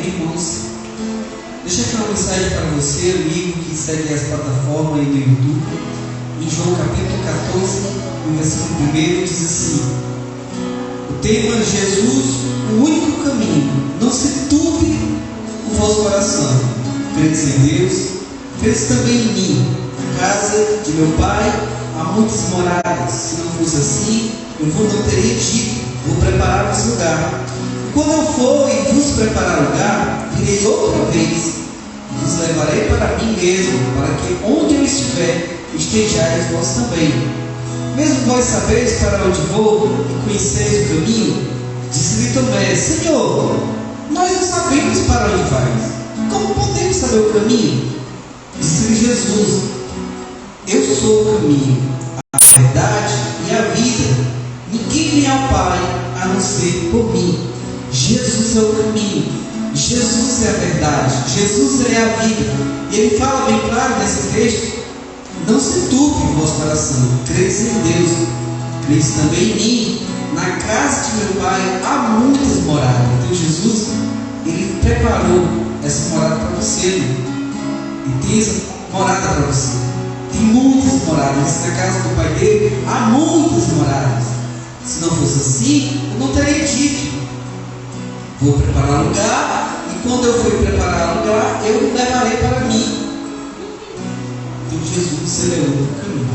Irmãos, deixa aqui uma mensagem para você, amigo que segue as plataformas aí do YouTube. Em João capítulo 14, no versículo 1, diz assim: o tema Jesus, o único caminho. Não se turbe o vosso coração. Credes em Deus, credes também em mim. Na casa de meu Pai há muitas moradas. Se não fosse assim, eu não teria dito: vou preparar-vos lugar. Quando eu for e vos preparar lugar, virei outra vez, vos levarei para mim mesmo, para que onde eu estiver, estejais vós também. Mesmo vós sabeis para onde vou e conheceis o caminho, disse-lhe Tomé: Senhor, nós não sabemos para onde vais, como podemos saber o caminho? Disse-lhe Jesus: eu sou o caminho, a verdade e a vida. Ninguém vem ao Pai a não ser por mim. Jesus é o caminho, Jesus é a verdade, Jesus é a vida. E ele fala bem claro nesse texto: não se turbe o vosso coração, credes em Deus, credes também em mim. Na casa de meu Pai há muitas moradas. Então Jesus, ele preparou essa morada para você, e tem essa morada para você. Tem muitas moradas. Na casa do Pai dele há muitas moradas. Se não fosse assim, eu não teria dito: vou preparar lugar, e quando eu for preparar lugar, eu levarei para mim. Então Jesus, ele é o único caminho.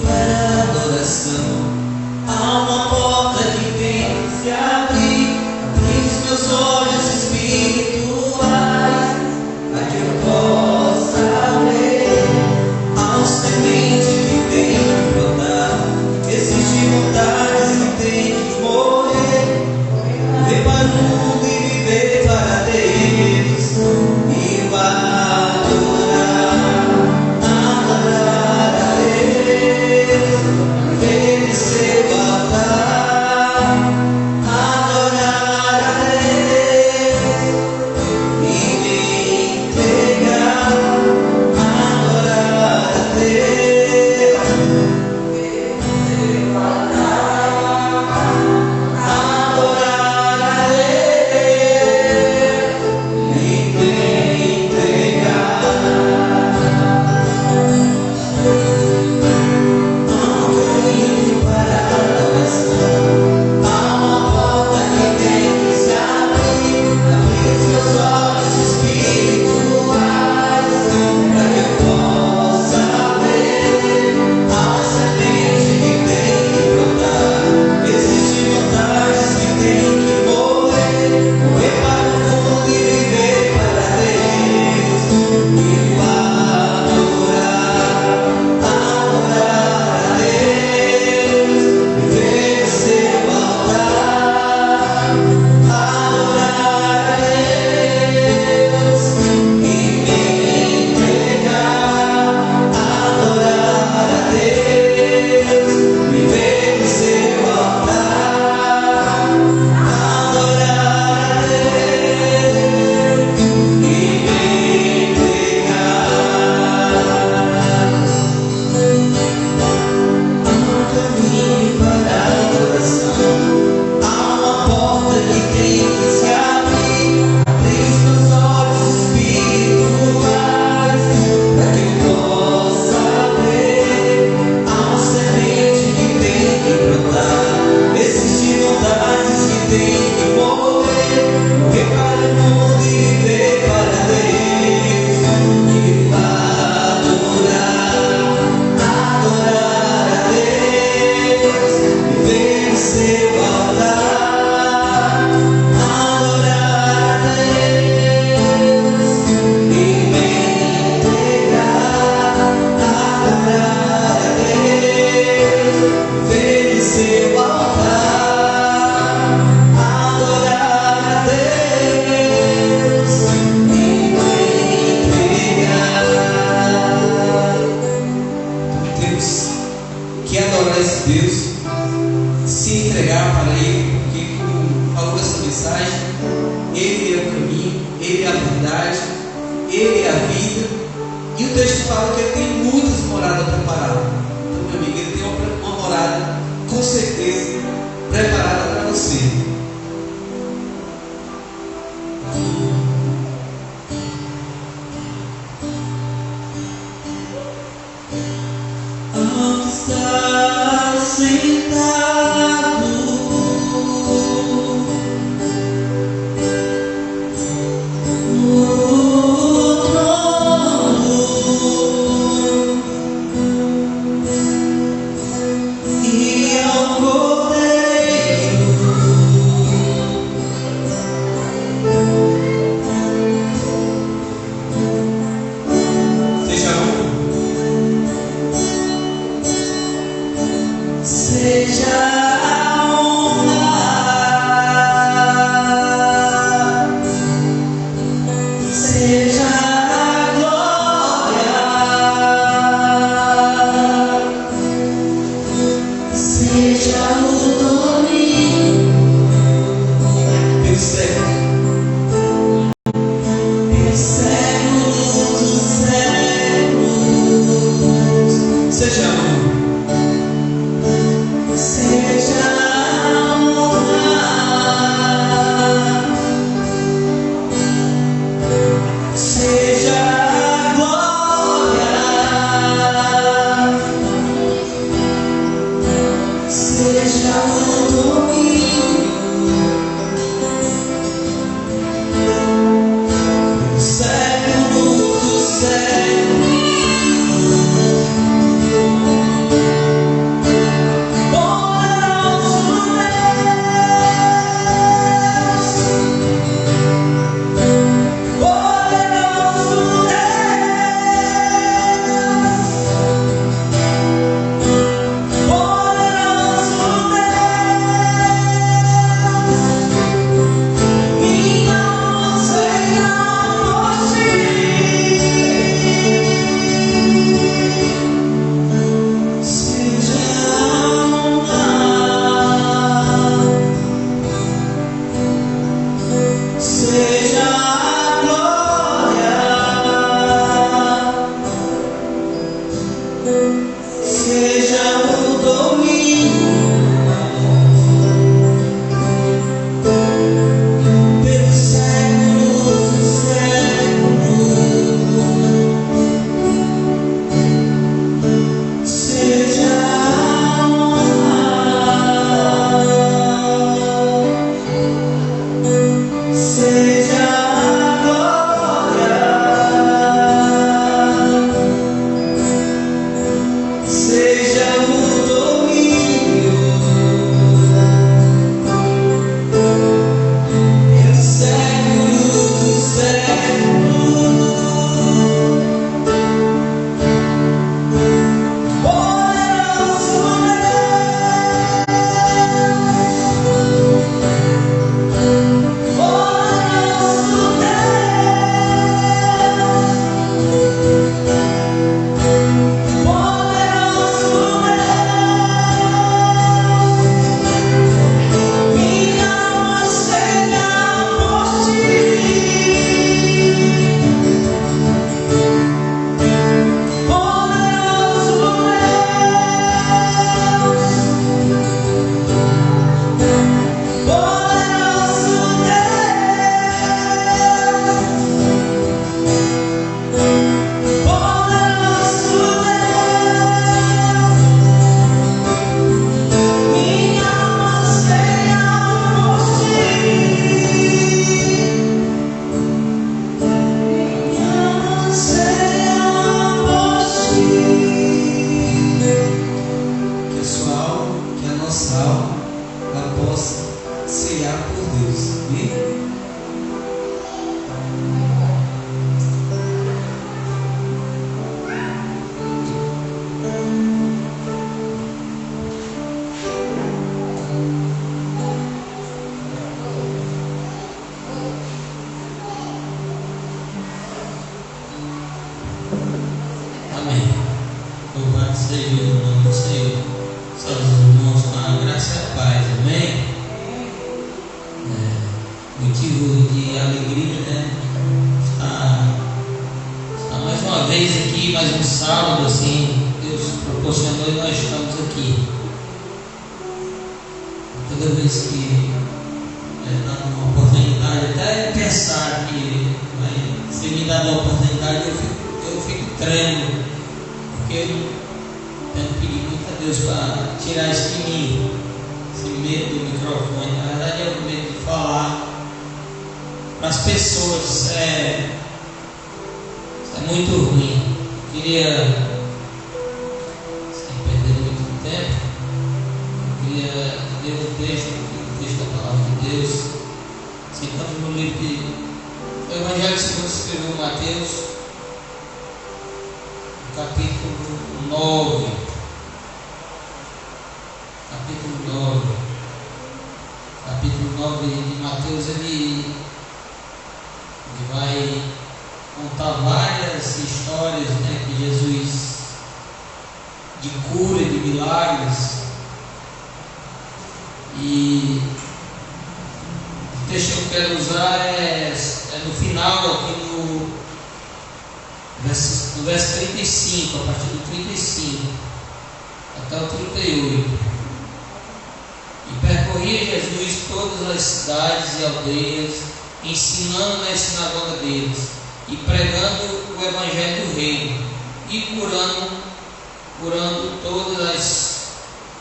Para para esse Deus, se entregar para Ele, porque, como falou essa mensagem, Ele é o caminho, Ele é a verdade, Ele é a vida. E o texto fala que Ele tem muitas moradas preparadas. Então, meu amigo, Ele tem uma morada, com certeza, preparada para você. Onde está sentado no trono, e ao Cordeiro seja a honra, seja a glória, seja o domínio pelos séculos dos séculos, seja a honra. Seja a honra, seja a glória, seja o domínio do século dos séculos. Seja a glória, seja o domínio pelos séculos dos séculos. Seja a honra, seja a glória, seja o domínio pelos séculos dos séculos. Poderoso Amém. Louvado seja o nome do Senhor. Todos os irmãos com a graça e a paz, amém? Motivo de alegria, né? Está mais uma vez aqui, mais um sábado, assim, Deus proporcionou e nós estamos aqui. Toda vez que dá uma oportunidade, até pensar que se me dá uma oportunidade, eu fico tremendo, porque eu tenho pedido muito a Deus para tirar isso de mim, esse medo do microfone. Na verdade é o medo de falar para as pessoas. Isso é muito ruim. Eu queria, sem perder muito tempo, eu queria ler o texto da palavra de Deus. Se encontra no livro o Evangelho segundo escreveu Mateus, capítulo 9. Capítulo 9 de Mateus, ele vai contar várias histórias, né, que Jesus, de cura e de milagres. E o texto que eu quero usar é no final, aqui no verso 35, a partir do 35 até o 38. E percorria Jesus todas as cidades e aldeias, ensinando na sinagoga deles, e pregando o Evangelho do Reino, e curando todas as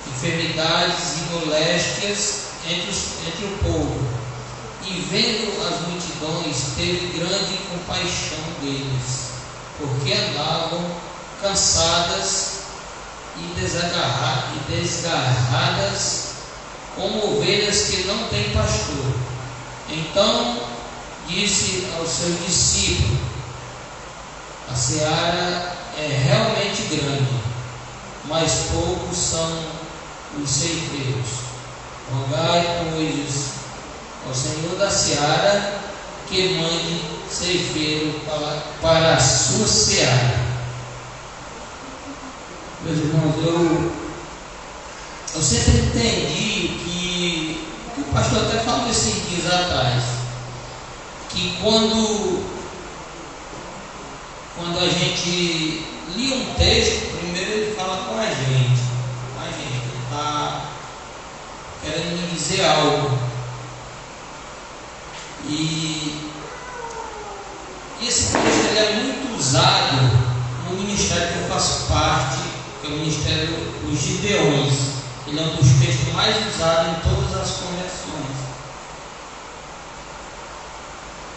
enfermidades e moléstias entre o povo. E vendo as multidões, teve grande compaixão deles, porque andavam cansadas e desgarradas, como ovelhas que não têm pastor. Então disse aos seus discípulos: a seara é realmente grande, mas poucos são os ceifeiros. Rogai, pois, ao Senhor da seara que mande ceifeiro para a sua seara. Meus irmãos, eu sempre entendi que o pastor até falou esses dias atrás, que quando a gente lia um texto, primeiro ele fala com a gente, ele está querendo me dizer algo. E esse texto ele é muito usado no ministério que eu faço parte, que é o ministério dos Gideões. Ele é um dos textos mais usados em todas as conversões.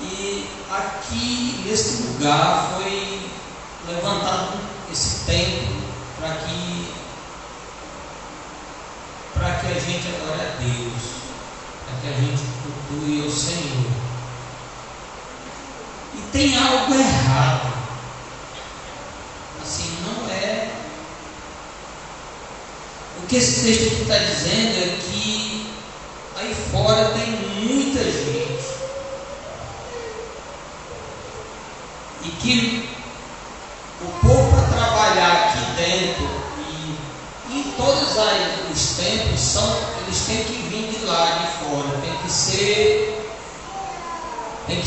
E aqui, nesse lugar, foi levantado esse templo para que a gente adore a Deus, para que a gente cultue ao Senhor. E tem algo errado. Assim, não é. O que esse texto aqui está dizendo é que aí fora tem muita gente. E que o povo para trabalhar aqui dentro e em todos os templos eles têm que vir de lá de fora, tem que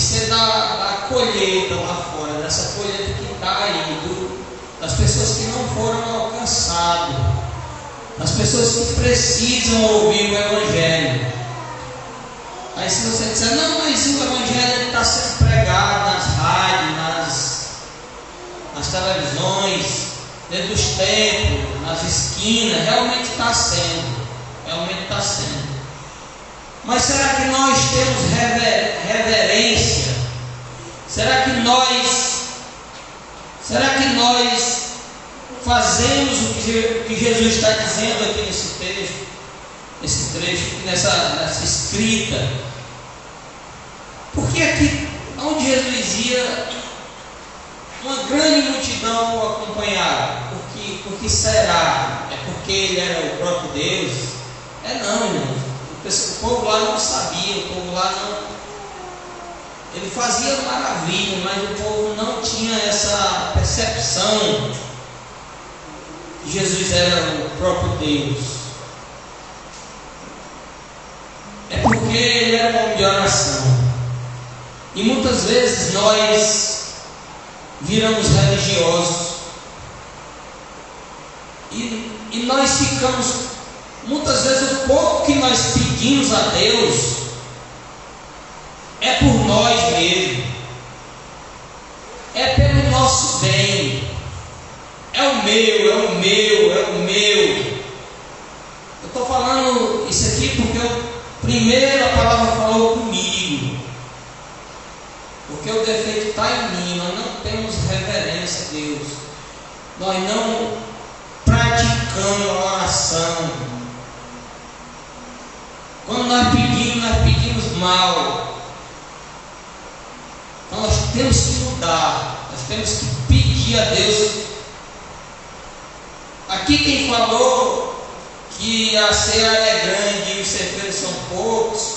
ser da colheita lá fora, dessa colheita que está aí, das pessoas que não foram alcançadas, das pessoas que precisam ouvir o Evangelho. Aí se você disser, não, mas o Evangelho está sendo pregado nas rádios, nas televisões, dentro dos templos, nas esquinas, realmente está sendo. Mas será que nós temos reverência? Será que nós fazemos o que Jesus está dizendo aqui nesse trecho, nessa escrita? Porque aqui, onde Jesus ia, uma grande multidão o acompanhava. Por que será? É porque ele era o próprio Deus? Não, irmãos. O povo lá não sabia, o povo lá não. Ele fazia maravilha, mas o povo não tinha essa percepção que Jesus era o próprio Deus. E muitas vezes nós viramos religiosos. E nós ficamos, muitas vezes o pouco que nós pedimos a Deus é por nós mesmos, é pelo nosso bem, é o meu, é o meu, é o meu. Eu estou falando isso aqui porque primeiro a palavra falou comigo, porque o defeito está em mim. Nós não temos reverência a Deus, nós não praticamos a oração. Quando nós pedimos mal. Então nós temos que mudar, nós temos que pedir a Deus. Aqui quem falou que a ceia é grande e os ceifeiros são poucos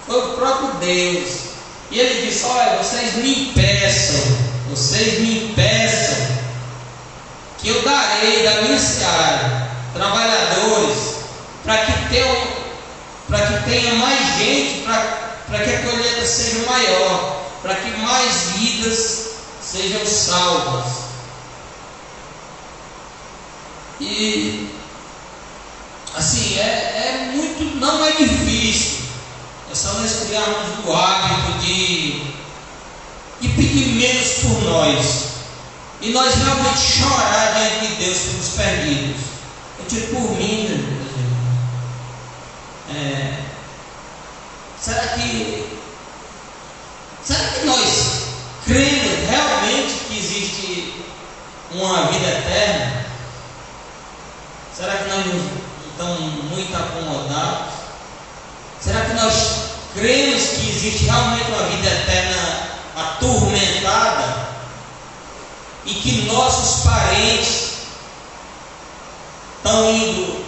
foi o próprio Deus. E ele disse: olha, vocês me peçam, que eu darei da minha seara trabalhadores, para que tenha mais gente, para que a colheita seja maior, para que mais vidas sejam salvas. E assim, não é difícil, é só nós criarmos o hábito de pedir menos por nós, e nós realmente chorar diante de Deus pelos perdidos. Eu digo por mim, será que nós cremos realmente que existe uma vida eterna? Será que nós não estamos muito acomodados? Será que nós cremos que existe realmente uma vida eterna atormentada? E que nossos parentes estão indo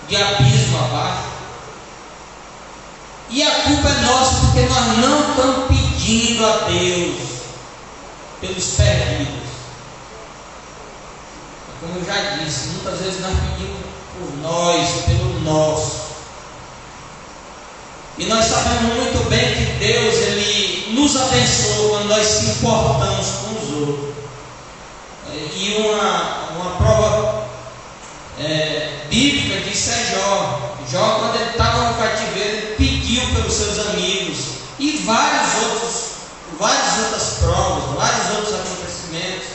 de abismo abaixo? E a culpa é nossa, porque nós não estamos pedindo a Deus pelos perdidos. Como eu já disse, muitas vezes nós pedimos por nós, pelo nosso. E nós sabemos muito bem que Deus, Ele nos abençoa quando nós se importamos com os outros. E uma prova bíblica disso é Jó. Jó, quando ele estava no cativeiro, ele pediu pelos seus amigos. E várias outras provas, vários outros acontecimentos.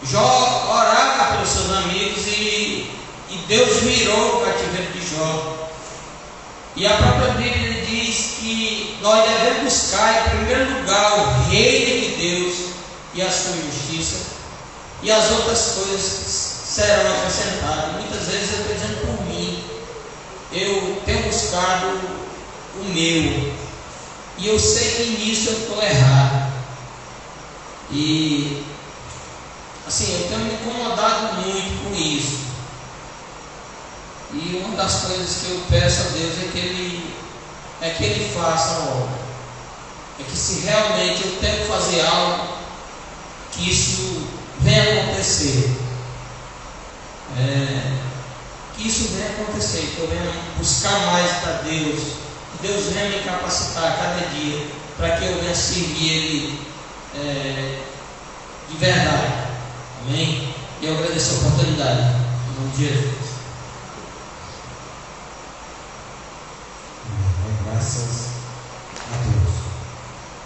Jó orava pelos seus amigos e Deus mirou o cativeiro de Jó. E a própria Bíblia diz que nós devemos buscar em primeiro lugar o reino de Deus e a sua justiça, e as outras coisas serão acrescentadas. Muitas vezes eu estou dizendo por mim, eu tenho buscado o meu, e eu sei que nisso eu estou errado. E assim, eu tenho me incomodado muito com isso. E uma das coisas que eu peço a Deus é que Ele faça a obra. É que se realmente eu tenho que fazer algo, que isso venha acontecer. Que isso venha acontecer, que eu venha buscar mais para Deus. Que Deus venha me capacitar a cada dia, para que eu venha servir Ele de verdade. Amém? E eu agradeço a oportunidade. Em nome de Jesus. Graças a Deus.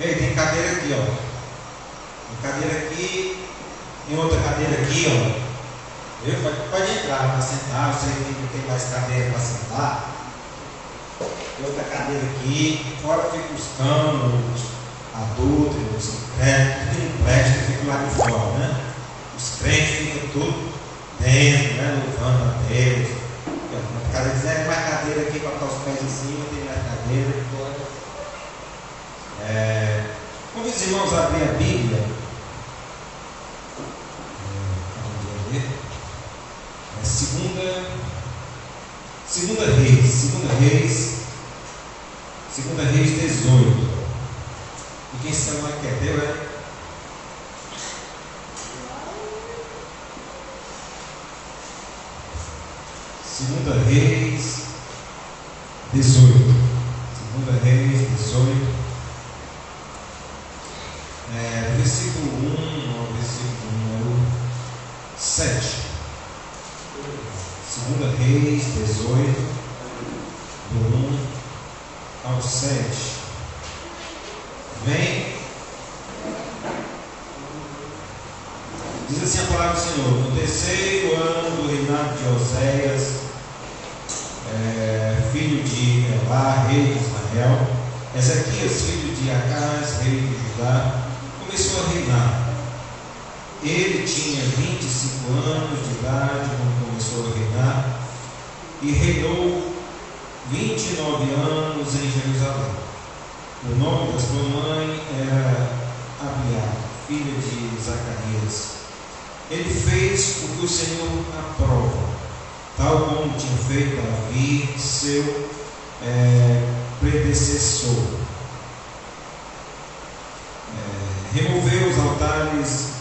Ei, tem cadeira aqui, ó. Tem cadeira aqui, tem outra cadeira aqui, ó. Pode entrar para sentar. Eu sei que não tem mais cadeira para sentar. Tem outra cadeira aqui. Fora fica os canos, os adultos, os crentes, que não presta, fica lá de fora, né? Os crentes ficam tudo dentro, né? Louvando a Deus. O cara diz: é mais cadeira aqui para botar os pés em cima, tem mais cadeira. Convido os irmãos a abrir a Bíblia. Segunda Reis 18. E quem se chama que é Deus, é? Segunda Reis 18. Segunda Reis 18. 2 Reis 18, do 1 ao 7. Vem. Diz assim a palavra do Senhor: no terceiro ano do reinado de Oséias, filho de Elá, rei de Israel, Ezequias, filho de Acás, rei de Judá, começou a reinar. Ele tinha 25 anos de idade quando começou a reinar e reinou 29 anos em Jerusalém. O nome da sua mãe era Abiá, filha de Zacarias. Ele fez o que o Senhor aprova, tal como tinha feito Davi, seu predecessor. Removeu os altares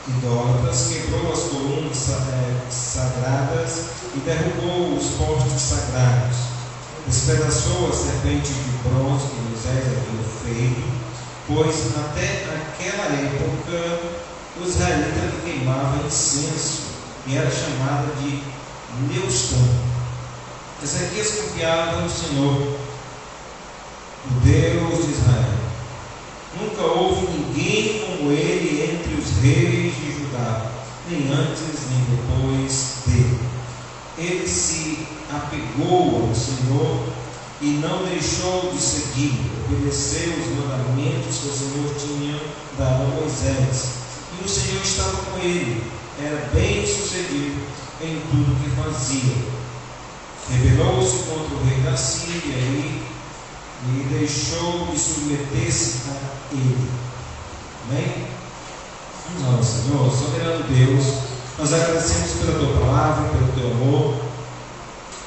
idólatras, quebrou as colunas sagradas e derrubou os postes sagrados. Despedaçou a serpente de bronze que Moisés havia feito, pois até aquela época os israelitas queimavam incenso e era chamada de Neustão. Ezequias confiava no Senhor, o Deus de Israel. Nunca houve ninguém como ele entre os reis de Judá, nem antes nem depois dele. Ele se apegou ao Senhor e não deixou de seguir, obedeceu os mandamentos que o Senhor tinha dado a Moisés. E o Senhor estava com ele, era bem sucedido em tudo que fazia. Rebelou-se contra o rei da Síria e deixou de submeter-se a ele. Amém? Vamos lá, Senhor, soberano Deus, nós agradecemos pela tua palavra, pelo teu amor.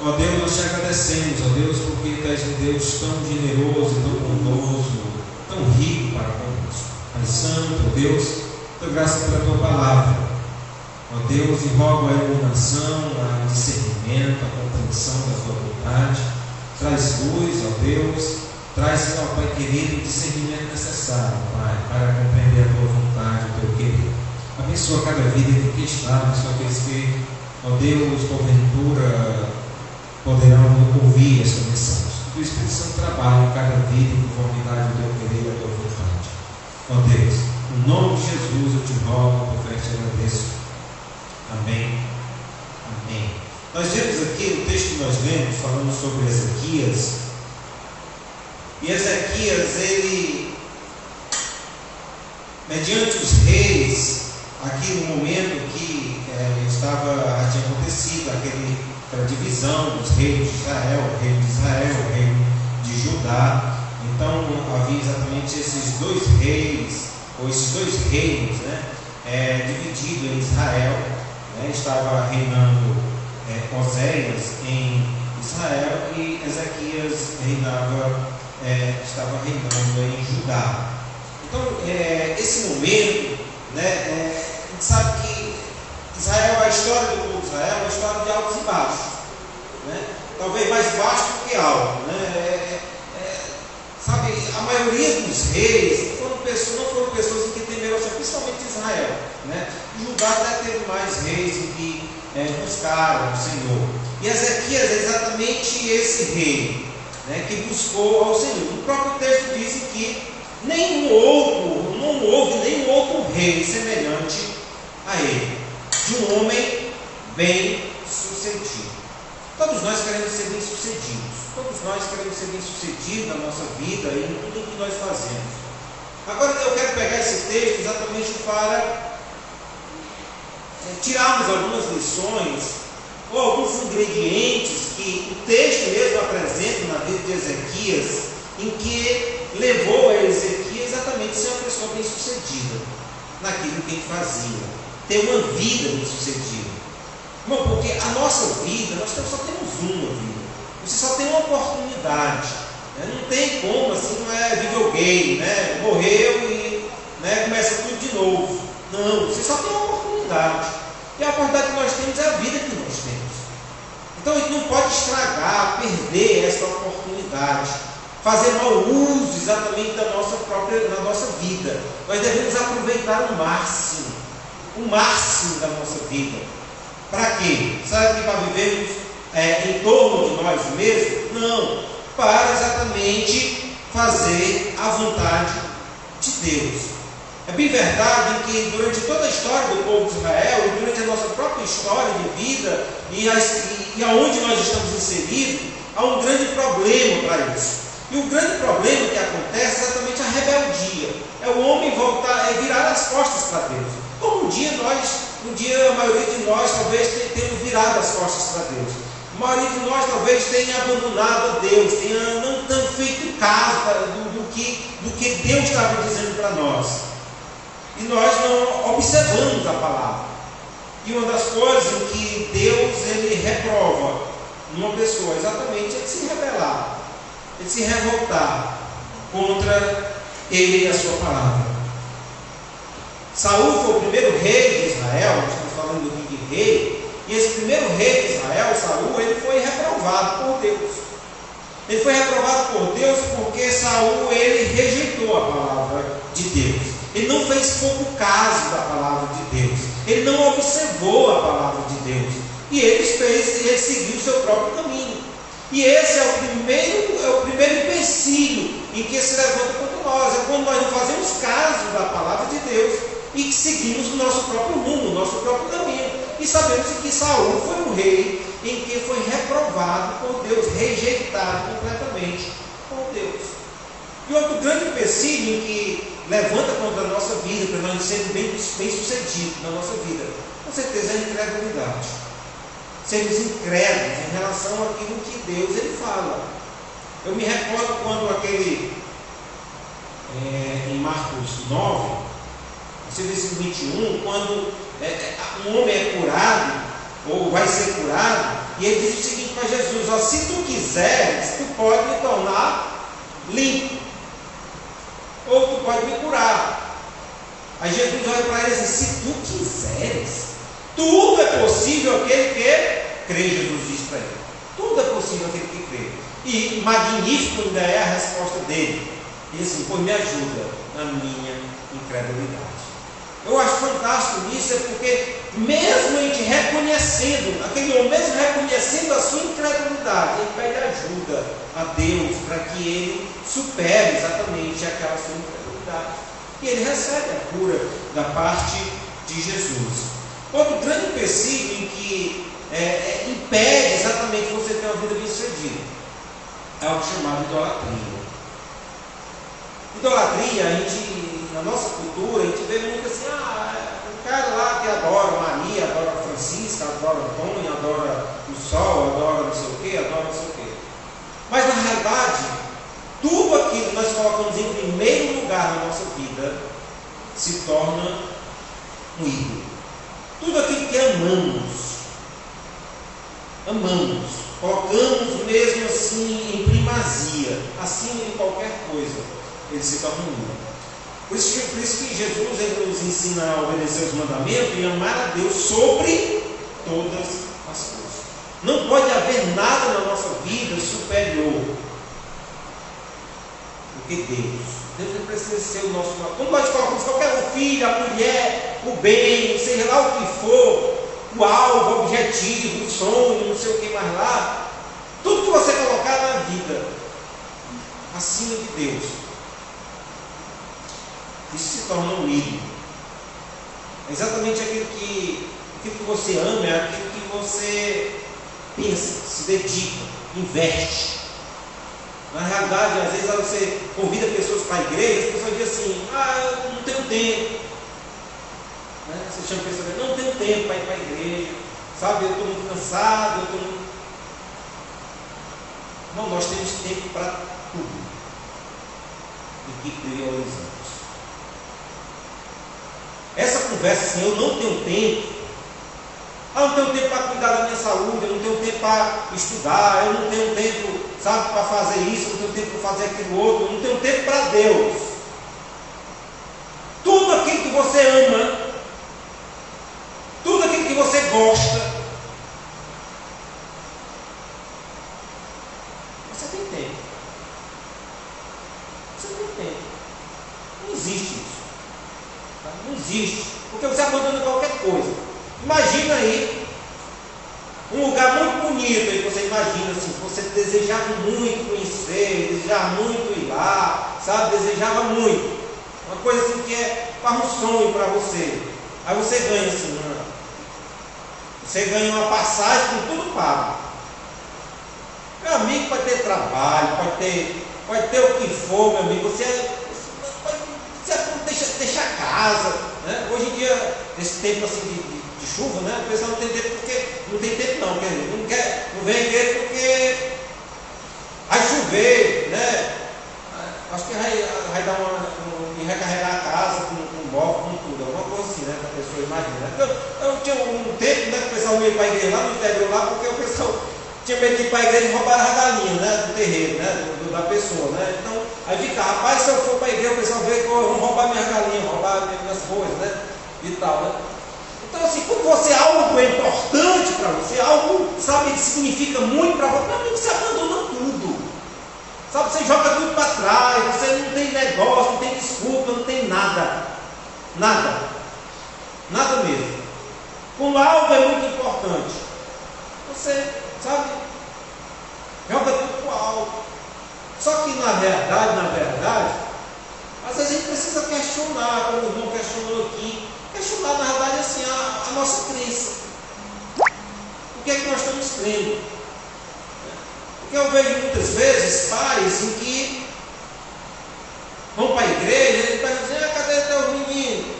Ó Deus, nós te agradecemos, ó Deus, porque tu és um Deus tão generoso, tão bondoso, tão rico para conosco. Pai Santo, ó Deus, tua graça pela tua palavra. Ó Deus, e rogo a iluminação, a discernimento, a compreensão da tua vontade. Traz luz, ó Deus, traz, ó Pai querido, o discernimento necessário, Pai, para compreender a tua vontade, o teu querer. Abençoa cada vida que está, abençoa aqueles que, ó Deus, porventura poderão ouvir esta mensagem. Que o Espírito Santo trabalhe em cada vida em conformidade do teu querer e da tua vontade. Ó Deus, no nome de Jesus eu te rogo, por fé te agradeço. Amém. Amém. Nós vemos aqui o texto que nós lemos falando sobre Ezequias. E Ezequias, ele, mediante os reis, aqui no momento que já tinha acontecido aquela divisão dos reis de Israel, o rei de Judá. Então havia exatamente esses dois reis, ou esses dois reinos, divididos em Israel. Estava reinando Oséias em Israel e Ezequias estava reinando em Judá. Então, esse momento, a gente sabe que Israel, a história do povo de Israel é uma história de altos e baixos, talvez mais baixo do que alto. A maioria dos reis não foram pessoas que temeram, principalmente Israel. Judá até teve mais reis que buscaram o Senhor. E Ezequias é exatamente esse rei, que buscou ao Senhor. No próprio texto diz que não houve nenhum outro rei semelhante a ele, de um homem bem sucedido. Todos nós queremos ser bem sucedidos. Todos nós queremos ser bem sucedidos na nossa vida e em tudo que nós fazemos. Agora eu quero pegar esse texto exatamente para tirarmos algumas lições ou alguns ingredientes que o texto mesmo apresenta na vida de Ezequias, em que levou a Ezequias exatamente ser uma pessoa bem sucedida naquilo que ele fazia, ter uma vida bem sucedida. Irmão, porque a nossa vida, nós só temos uma vida, você só tem uma oportunidade, não tem como, assim, não é videogame, morreu e começa tudo de novo. Não, você só tem uma oportunidade, e a oportunidade que nós temos é a vida que nós temos. Então a gente não pode estragar, perder essa oportunidade, fazer mau uso exatamente da nossa vida. Nós devemos aproveitar o máximo da nossa vida. Para quê? Será que para vivermos em torno de nós mesmos? Não, para exatamente fazer a vontade de Deus. É bem verdade que durante toda a história do povo de Israel, e durante a nossa própria história de vida, e aonde nós estamos inseridos, há um grande problema para isso. E o grande problema que acontece é exatamente a rebeldia. É o homem virar as costas para Deus. Como um dia a maioria de nós talvez tenha virado as costas para Deus. A maioria de nós talvez tenha abandonado a Deus, não tenha feito caso do que Deus estava dizendo para nós. E nós não observamos a palavra. E uma das coisas em que Deus ele reprova numa pessoa exatamente é se rebelar, é se revoltar contra ele e a sua palavra. Saul foi o primeiro rei de Israel, nós estamos falando do de rei, e esse primeiro rei de Israel, Saul, ele foi reprovado por Deus. Ele foi reprovado por Deus porque Saul ele rejeitou a palavra de Deus. Ele não fez pouco caso da palavra de Deus. Ele não observou a palavra de Deus. E ele seguiu o seu próprio caminho. E esse é o primeiro empecilho em que se levanta contra nós. É quando nós não fazemos caso da palavra de Deus e que seguimos o nosso próprio rumo, o nosso próprio caminho. E sabemos que Saul foi um rei em que foi reprovado por Deus, rejeitado completamente por Deus. E outro grande empecilho em que levanta contra a nossa vida, para nós sermos bem sucedidos na nossa vida, com certeza é a incredulidade. Sermos incrédulos em relação àquilo que Deus ele fala. Eu me recordo quando em Marcos 9, versículo 21, quando um homem é curado, ou vai ser curado, e ele diz o seguinte para Jesus: se tu quiseres, tu pode me tornar limpo, ou tu pode me curar. Aí Jesus olha para ele e diz: se tu quiseres, tudo é possível aquele que crê. Jesus diz para ele: tudo é possível aquele que crê. E magnífico ainda é a resposta dele. Ele diz assim: pois me ajuda na minha incredulidade. Eu acho fantástico isso, porque mesmo a gente reconhecendo, aquele homem mesmo reconhecendo a sua incredulidade, ele pede ajuda a Deus para que ele supere exatamente aquela sua incredulidade. E ele recebe a cura da parte de Jesus. Outro grande empecilho em que impede exatamente você ter uma vida bem-sucedida é o chamado idolatria. Idolatria, na nossa cultura, a gente vê muito assim: um cara lá que adora Maria, adora Francisca, adora Antônio, adora o sol, adora não sei o quê, adora não sei o quê. Mas na realidade, tudo aquilo que nós colocamos em primeiro lugar na nossa vida se torna um ídolo. Tudo aquilo que amamos, colocamos mesmo assim em primazia, acima de qualquer coisa, ele se torna um ídolo. Por isso que Jesus ele nos ensina a obedecer os mandamentos e amar a Deus sobre todas as coisas. Não pode haver nada na nossa vida superior do que Deus. Deus ele precisa ser o nosso maior. Quando nós colocamos qualquer filho, a mulher, o bem, seja lá o que for, o alvo, o objetivo, o sonho, não sei o que mais lá, tudo que você colocar na vida acima de Deus, isso se torna um ídolo. É exatamente aquilo que você ama, é aquilo que você pensa, se dedica, investe. Na realidade, às vezes você convida pessoas para a igreja, as pessoas dizem assim: eu não tenho tempo. Você chama a pessoa: não tenho tempo para ir para a igreja, sabe, eu estou muito cansado, Não, nós temos tempo para tudo. E que priorizamos. Essa conversa assim: eu não tenho tempo. Eu não tenho tempo para cuidar da minha saúde, eu não tenho tempo para estudar, eu não tenho tempo, sabe, para fazer isso, eu não tenho tempo para fazer aquilo outro, eu não tenho tempo para Deus. Tudo aquilo que você ama, tudo aquilo que você gosta, você tem tempo. Você tem tempo. Não existe isso. Não existe. Porque você abandona qualquer coisa. Imagina aí Um lugar muito bonito, aí você imagina assim, você desejava muito conhecer, desejava muito ir lá, sabe? Desejava muito. Uma coisa assim que faz um sonho para você. Aí você ganha assim, você ganha uma passagem com tudo pago. Meu amigo, pode ter trabalho, pode ter o que for, meu amigo. Você deixa a casa, né? Hoje em dia, nesse tempo assim de chuva, né? O pessoal não tem tempo porque não tem tempo não, não vem igreja porque vai chover, né? Acho que vai dar e recarregar a casa com móvel, com tudo, alguma coisa assim, né? Para a pessoa imaginar. Eu tinha um tempo, né? Que o pessoal ia para a igreja lá no interior lá, porque o pessoal tinha medo de ir para a igreja e roubar a galinha, né? Do terreiro, né? Da pessoa, né? Então, aí fica, rapaz, se eu for para a igreja, o pessoal vê que vão roubar minhas galinhas, roubar minhas coisas, né? E tal, né? Então, assim, quando você algo é importante para você, algo, sabe, que significa muito para você, não, você abandona tudo. Sabe, você joga tudo para trás, você não tem negócio, não tem desculpa, não tem nada. Nada. Nada mesmo. Quando algo é muito importante, você, sabe, joga tudo para o alto. Só que na verdade, às vezes a gente precisa questionar, como o irmão questionou aqui, questionar na verdade assim a nossa crença. O que é que nós estamos crendo? Porque eu vejo muitas vezes pais em que vão para a igreja e eles perguntam assim, cadê teu menino?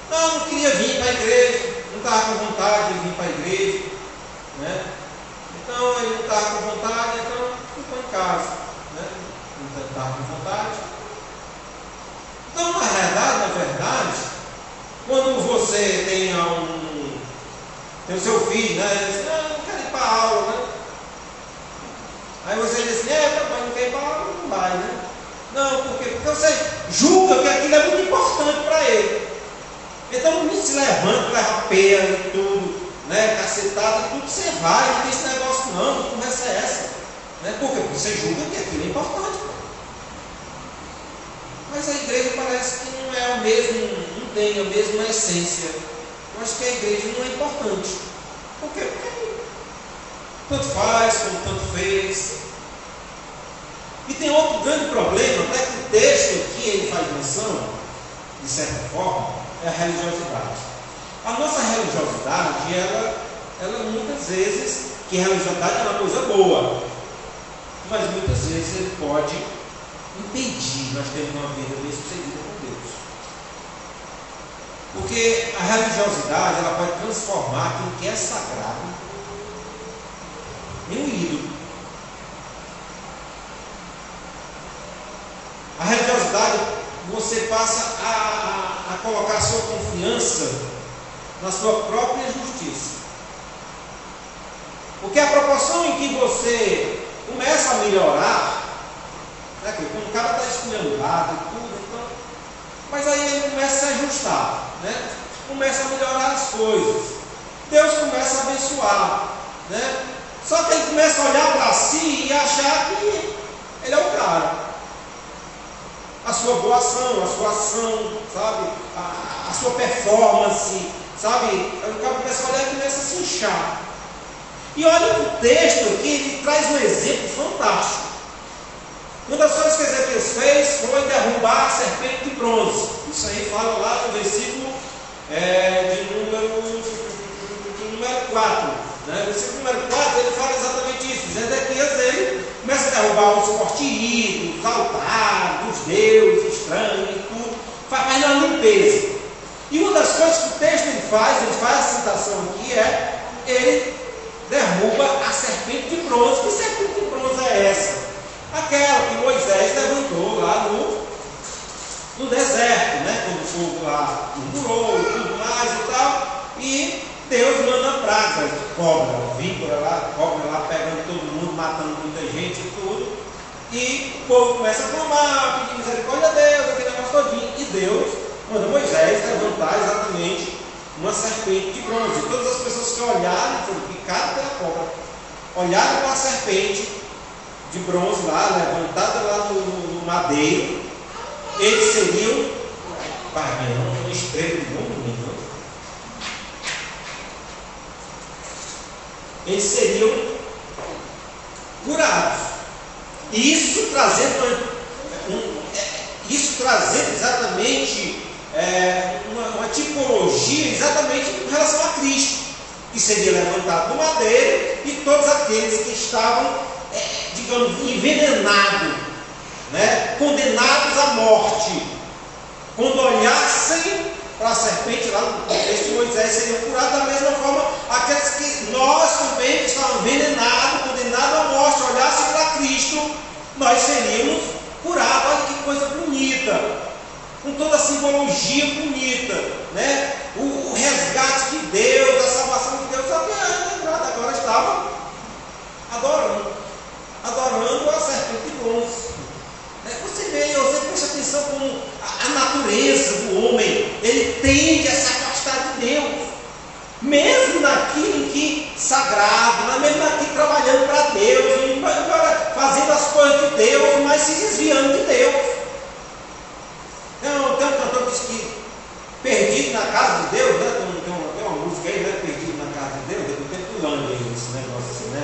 Não queria vir para a igreja, não estava com vontade de vir para a igreja, né? Então ele não estava com vontade, então ficou em casa, né? Não estava com vontade. Então, na verdade, quando você tem o seu filho, né? Ele diz, não quero ir para a aula, né? Aí você diz assim, papai, não quer ir para a aula, não vai, né? Não, por quê? Porque você julga que aquilo é muito importante para ele. Então o menino se levanta, leva peia e tudo, né? Cacetada, tudo, você vai, não tem esse negócio não, que conversa é essa? Né? Por quê? Porque você julga que aquilo é importante. Mas a igreja parece que não é o mesmo, não tem a mesma essência. Eu acho que a igreja não é importante. Por quê? Porque tanto faz, como tanto fez. E tem outro grande problema, até que o texto aqui ele faz menção, de certa forma, é a religiosidade. A nossa religiosidade, ela muitas vezes, que a religiosidade é uma coisa boa, mas muitas vezes ele pode impedir nós termos uma vida bem-sucedida com Deus. Porque a religiosidade ela pode transformar aquilo que é sagrado em um ídolo. A religiosidade, você passa a colocar a sua confiança na sua própria justiça. Porque a proporção em que você começa a melhorar, né, quando o cara está esculhambado e tudo, então, mas aí ele começa a se ajustar, né? Começa a melhorar as coisas, Deus começa a abençoar, né? Só que ele começa a olhar para si e achar que ele é o cara. A sua boa ação, a sua ação, sabe? A sua performance, sabe? O cara começa a olhar e começa a se inchar. E olha o texto aqui, ele traz um exemplo fantástico. Uma das coisas que Ezequias fez foi derrubar a serpente de bronze. Isso aí fala lá no versículo de número 4. Né? No versículo número 4 ele fala exatamente isso. Ezequias ele começa a derrubar os porte-ídolos, os altares, os deuses estranhos e tudo. Faz uma limpeza. E uma das coisas que o texto ele faz a citação aqui ele derruba a serpente de bronze. Que serpente de bronze é essa? Aquela que Moisés levantou lá no deserto, né? Quando o fogo lá murmurou e tudo mais e tal. E Deus manda pragas de cobra, víbora lá, cobra lá pegando todo mundo, matando muita gente e tudo. E o povo começa a clamar, pedir misericórdia a Deus, aquele negócio todinho. E Deus manda Moisés levantar exatamente uma serpente de bronze. E todas as pessoas que olharam foram picadas pela cobra. Olharam para a serpente de bronze lá, levantada lá no madeiro, eles seriam uma estrela do mundo. eles seriam curados. E isso trazendo exatamente uma tipologia exatamente em relação a Cristo, que seria levantado do madeiro, e todos aqueles que estavam, digamos, envenenados, né, condenados à morte, quando olhassem para a serpente, lá no texto de Moisés, seriam curados. Da mesma forma, aqueles que nós também, que estavam envenenados, condenados à morte, olhassem para Cristo, nós seríamos curados. Olha que coisa bonita, com toda a simbologia bonita, né? O resgate de Deus, a salvação de Deus. Agora estava adorando a serpente de bronze. Você presta atenção como a natureza do homem, ele tende a se afastar de Deus, mesmo naquilo que sagrado, mesmo naquilo trabalhando para Deus, fazendo as coisas de Deus, mas se desviando de Deus. Tem um cantor que diz que perdido na casa de Deus, né? Tem uma música aí, né? Perdido na casa de Deus, eu estou pulando aí esse negócio assim, né?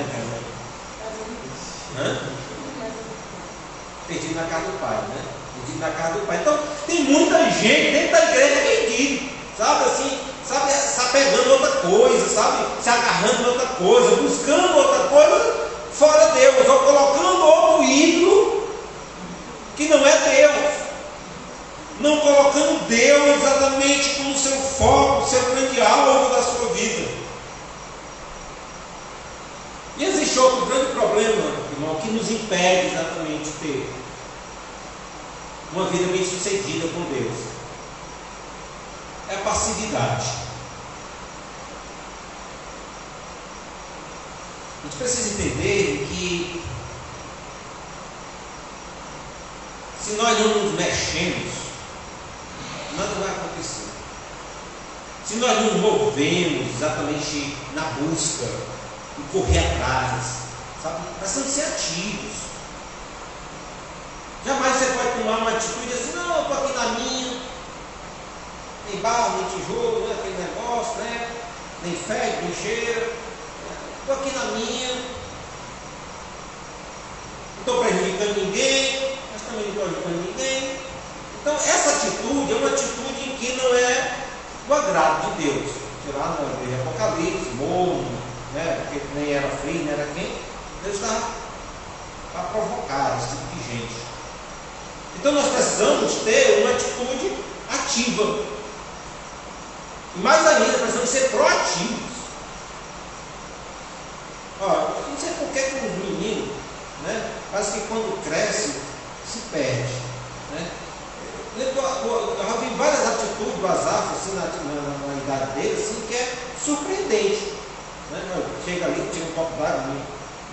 Perdido na casa do Pai, né? Perdido na casa do Pai. Então, tem muita gente dentro da igreja perdido, sabe assim, se apegando a outra coisa, sabe? Se agarrando a outra coisa, buscando outra coisa fora Deus, ou colocando outro ídolo que não é Deus, não colocando Deus exatamente como seu foco, seu grande alvo da sua vida. E existe outro grande problema, irmão, que nos impede exatamente de ter uma vida bem sucedida com Deus. É a passividade. A gente precisa entender que se nós não nos mexemos, nada vai acontecer. Se nós não nos movemos exatamente na busca e correr atrás, sabe? Nós temos que ser ativos. Jamais você pode tomar uma atitude assim, não, eu estou aqui na minha, nem barro, nem tijolo, né, aquele negócio, né? Nem fede, nem cheira, estou aqui na minha, não estou prejudicando ninguém, mas também não estou ajudando ninguém. Então essa atitude é uma atitude em que não é do agrado de Deus. Sei lá, na igreja de Apocalipse, morno, né, porque nem era frio, nem era quente. Deus está para provocar esse tipo de gente. Então nós precisamos ter uma atitude ativa. E mais ainda, precisamos ser proativos. Não sei por que os meninos, né, parece que quando cresce, se perde. Né? Eu já vi várias atitudes do Asaf assim, na idade dele, assim, que é surpreendente. Né? Chega ali, tira um copo d'água,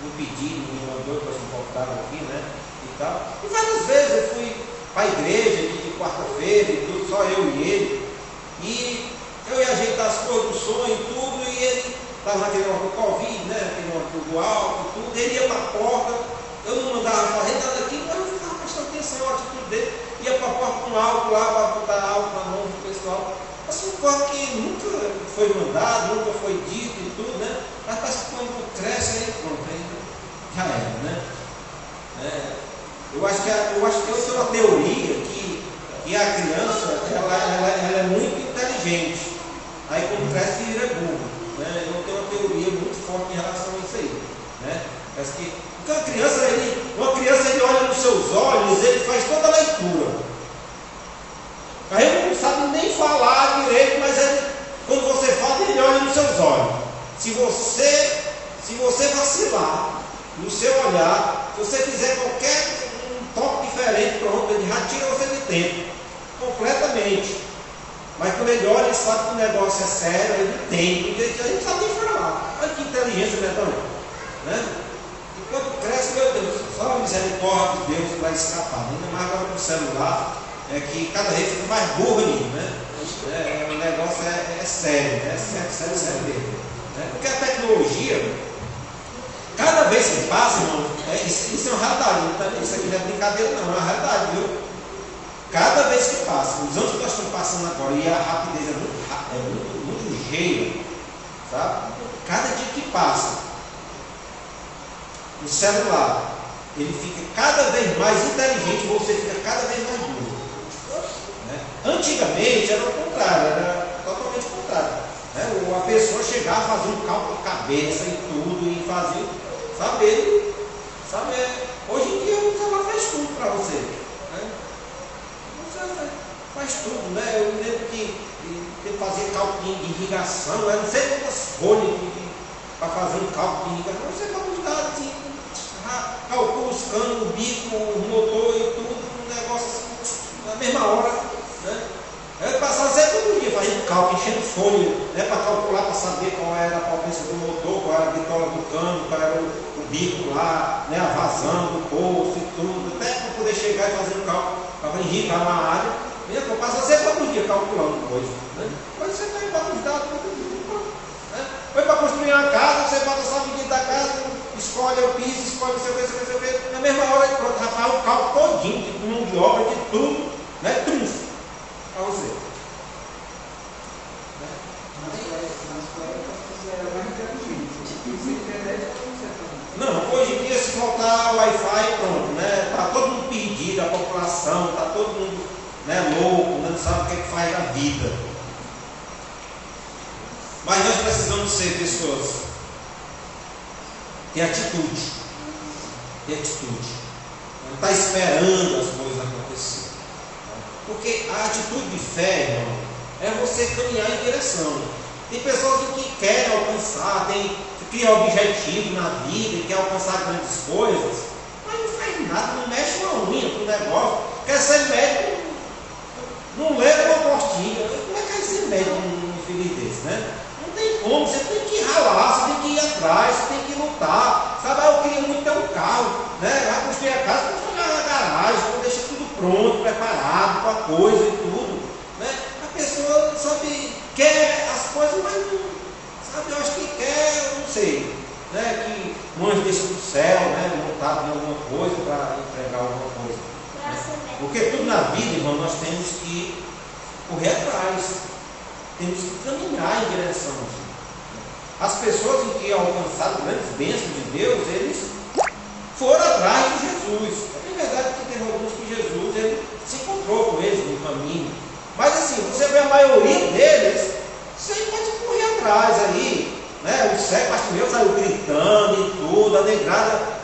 me pediu, me mandou para um copo d'água aqui, né? E tal. E várias vezes eu fui para a igreja de quarta-feira e tudo, só eu e ele. E eu ia ajeitar as coisas do sonho e tudo, e ele estava naquele negócio do Covid, né? Aquele negócio do álcool e tudo, ele ia para a porta, eu não mandava fazer nada aqui, mas eu ficava prestando atenção à atitude dele, ia para a porta com álcool lá, para botar álcool na mão do pessoal. Assim, coisa que nunca foi mandado, nunca foi dito e tudo, né? Mas parece que quando cresce, aí pronto, aí já era, né? Eu acho que eu tenho uma teoria que a criança ela é muito inteligente. Aí quando cresce vira burro. Né? Eu tenho uma teoria muito forte em relação a isso aí. Né? Parece que porque uma criança ele olha nos seus olhos, ele faz toda a leitura. Aí ele não sabe nem falar direito, mas quando você fala, ele olha nos seus olhos. Se você vacilar no seu olhar, se você fizer qualquer toque diferente, pronto, ele já tira você de tempo, completamente. Mas quando ele olha, ele sabe que o negócio é sério, ele entende, ele não sabe nem falar. Olha que inteligência, né, também? Né? E quando cresce, meu Deus, só a misericórdia de Deus para escapar. Ainda mais agora com o celular, que cada vez fica mais burro ali, né? O negócio é sério, né? Sério mesmo. Né? Porque a tecnologia, cada vez que passa, irmão, isso é uma realidade, isso aqui não é brincadeira não, é uma realidade, viu? Cada vez que passa, os anos que nós estamos passando agora, e a rapidez é muito ligeira, sabe? Cada dia que passa, o celular, ele fica cada vez mais inteligente, você fica cada vez mais burro. Né? Antigamente era o contrário, era totalmente o contrário. Né? A pessoa chegava, fazia um cálculo de cabeça e tudo, e fazia, saber. Hoje em dia o celular faz tudo para você. Né? Você faz tudo, né? Eu me lembro que fazer cálculo de irrigação, eu não sei quantas folhas para fazer um cálculo de irrigação, você calcula os dados assim, calcula os canos, o bico, o motor e tudo, um negócio assim, na mesma hora. Né? Eu passava sempre todo dia fazendo cálculo, enchendo folha, né, para calcular, para saber qual era a potência do motor, qual era a bitola do cano, qual era o bico lá, né, a vazão do poço e tudo, até para poder chegar e fazer um cálculo, para irrigar uma área. Eu passo sempre todo dia calculando coisa. Né? Mas você vai para os dados, né? Foi para construir uma casa, você bota só a medida da casa, escolhe o piso, escolhe o seu o. Na mesma hora, pronto, já faz o cálculo todinho, de mão de obra, de tudo, né? Trunfo para você. Não, hoje em dia, se faltar Wi-Fi, pronto, né? Está todo mundo perdido, a população, está todo mundo, né, louco, não sabe o que é que faz na vida. Mas nós precisamos ser pessoas. Tem atitude. Não está esperando as coisas acontecerem. Porque a atitude de fé, irmão, é você caminhar em direção. Tem pessoas que querem alcançar, cria objetivo na vida e quer alcançar grandes coisas, mas não faz nada, não mexe uma unha pro negócio. Quer ser médico, não lê uma postinha. Como é que é ser médico num filho desse, né? Não tem como, você tem que ralar, você tem que ir atrás, você tem que lutar. Sabe, eu queria muito ter um carro, né? Vai construir a casa, construir na garagem, deixa tudo pronto, preparado para a coisa e tudo. Né? A pessoa, sabe, quer as coisas, mas não, sabe, eu acho que quer, eu não sei, né? Que um anjo deixa do céu, né? Montado em alguma coisa para entregar alguma coisa. Porque tudo na vida, irmão, nós temos que correr atrás, temos que caminhar em direção a Deus. As pessoas em que alcançaram grandes bênçãos de Deus, eles foram atrás de Jesus. É verdade que tem alguns que Jesus ele se encontrou com eles no caminho, mas assim, você vê a maioria deles, você pode correr atrás aí, né? O cego, pastor meu, saiu gritando e tudo, a negrada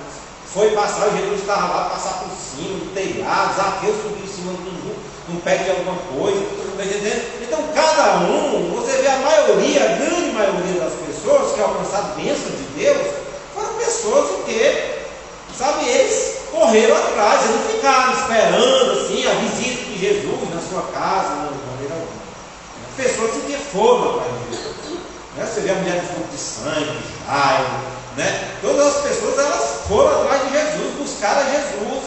foi passar, o Jesus estava lá, passar por cima do telhado, Zaqueu subiu em cima de um pé de alguma coisa, está entendendo? Então, cada um, você vê a maioria, a grande maioria das pessoas que alcançaram bênção de Deus, foram pessoas que, sabe, eles correram atrás, eles não ficaram esperando, assim, a visita de Jesus na sua casa, não, de maneira alguma. Pessoas que foram atrás de Jesus. Né? Você vê a mulher do fluxo de sangue, de Jairo, né? Todas as pessoas, elas foram atrás de Jesus, buscaram Jesus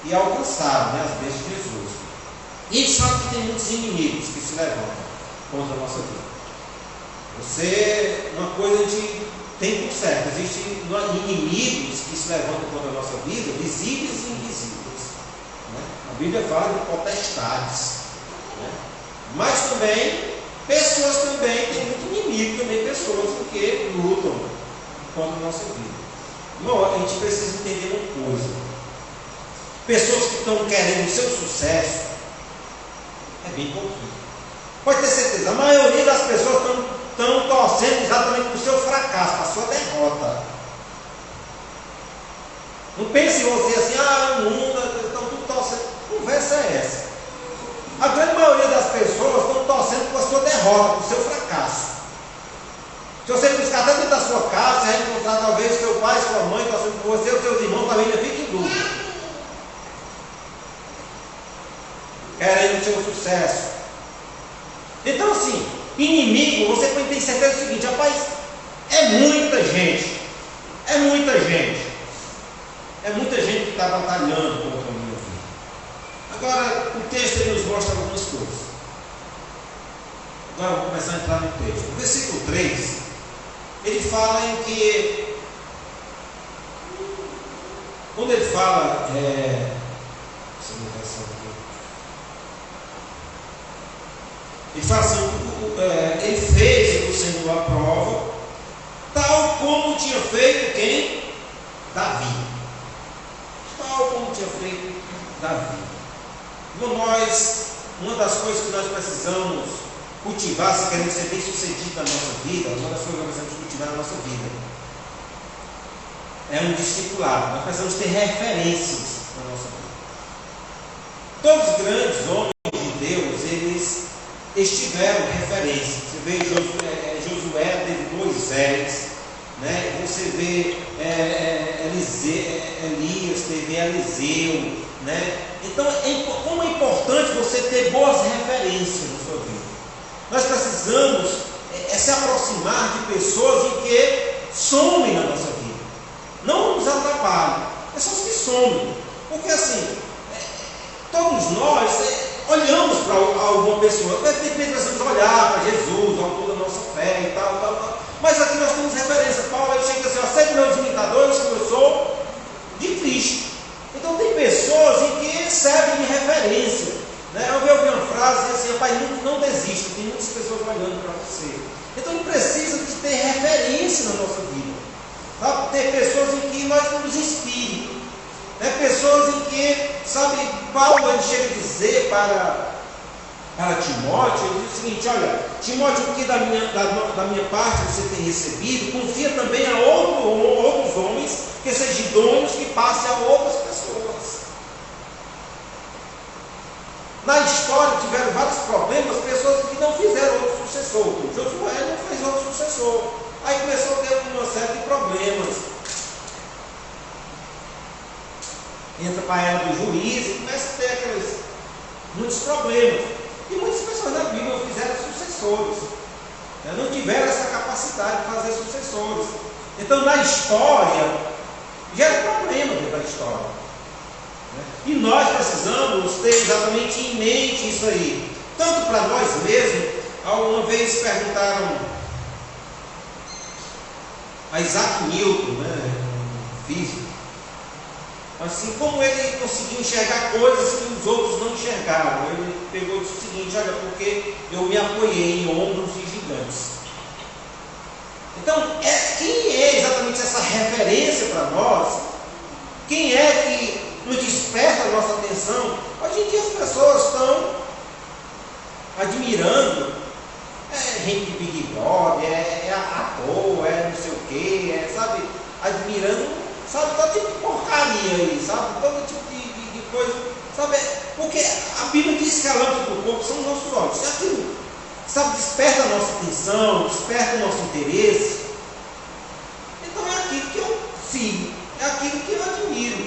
e alcançaram, né, as bênçãos de Jesus. E a gente sabe que tem muitos inimigos que se levantam contra a nossa vida. Uma coisa a gente tem por certo, existem inimigos que se levantam contra a nossa vida, visíveis e invisíveis. Né? A Bíblia fala de potestades. Né? Mas também pessoas também, tem muito inimigo também, pessoas que lutam contra a nossa vida. Irmão, a gente precisa entender uma coisa. Pessoas que estão querendo o seu sucesso, é bem pouquinho. Pode ter certeza, a maioria das pessoas estão torcendo exatamente para o seu fracasso, para a sua derrota. Não pense em você assim, o mundo, estão tudo torcendo. Que conversa é essa? A grande maioria das pessoas estão torcendo para a sua derrota, para o seu fracasso. Se você buscar até dentro da sua casa, você vai encontrar talvez seu pai, sua mãe, torcendo por você, os seus irmãos também ainda fiquem em dúvida. Querendo o seu sucesso. Então assim, inimigo, você tem certeza do seguinte, rapaz, é muita gente que está batalhando contra a minha vida. Agora, o texto ele nos mostra algumas coisas. Agora vamos começar a entrar no texto. No versículo 3, ele fala em que, quando ele fala, ele fala assim, ele fez o Senhor a prova, tal como tinha feito quem? da vida. Uma das coisas que nós precisamos cultivar, se queremos ser bem sucedidos na nossa vida, uma das coisas que nós precisamos cultivar na nossa vida é um discipulado. Nós precisamos ter referências na nossa vida. Todos os grandes homens de Deus, eles estiveram referências. Você vê Josué, teve Moisés, né? Você vê Elias, teve Eliseu, né? Então, como é importante você ter boas referências na sua vida. Nós precisamos se aproximar de pessoas em que somem na nossa vida. Não nos atrapalhem, pessoas que somem. Porque assim, todos nós olhamos para alguma pessoa, precisamos olhar para Jesus, ao autor da nossa fé e tal. Mas aqui nós temos referência. Paulo ele chega assim: ó, sede meus imitadores, como eu sou de Cristo. Então tem pessoas em que servem de referência. Né? Eu ouvi uma frase assim: rapaz, não desista, tem muitas pessoas olhando para você. Então ele precisa de ter referência na nossa vida. Tá? Ter pessoas em que nós nos inspirem. Né? Pessoas em que, sabe, Paulo ele chega a dizer para Timóteo, ele diz o seguinte: olha, Timóteo, o que da minha parte você tem recebido, confia também a outros homens que sejam idôneos, que passem a outras pessoas. Na história tiveram vários problemas, pessoas que não fizeram outro sucessor. Josué não fez outro sucessor. Aí começou a ter uma série de problemas. Entra para ela do juiz e começa a ter muitos problemas. E muitas pessoas na Bíblia não fizeram sucessores. Não tiveram essa capacidade de fazer sucessores. Então na história, gera problema dentro da história. E nós precisamos ter exatamente em mente isso aí. Tanto para nós mesmos, uma vez perguntaram a Isaac Newton, um físico, assim, como ele conseguiu enxergar coisas que os outros não enxergaram. Ele pegou e disse o seguinte: olha, porque eu me apoiei em ombros de gigantes. Então, quem é exatamente essa referência para nós? Quem é que nos desperta a nossa atenção? Hoje em dia as pessoas estão admirando gente de Big Brother, ator, não sei o que, sabe, admirando, sabe, todo tipo de porcaria aí, sabe, todo tipo de coisa, sabe, porque a Bíblia diz que a lâmpada do corpo são os nossos olhos. Se aquilo, sabe, desperta a nossa atenção, desperta o nosso interesse, então é aquilo que eu sigo, é aquilo que eu admiro,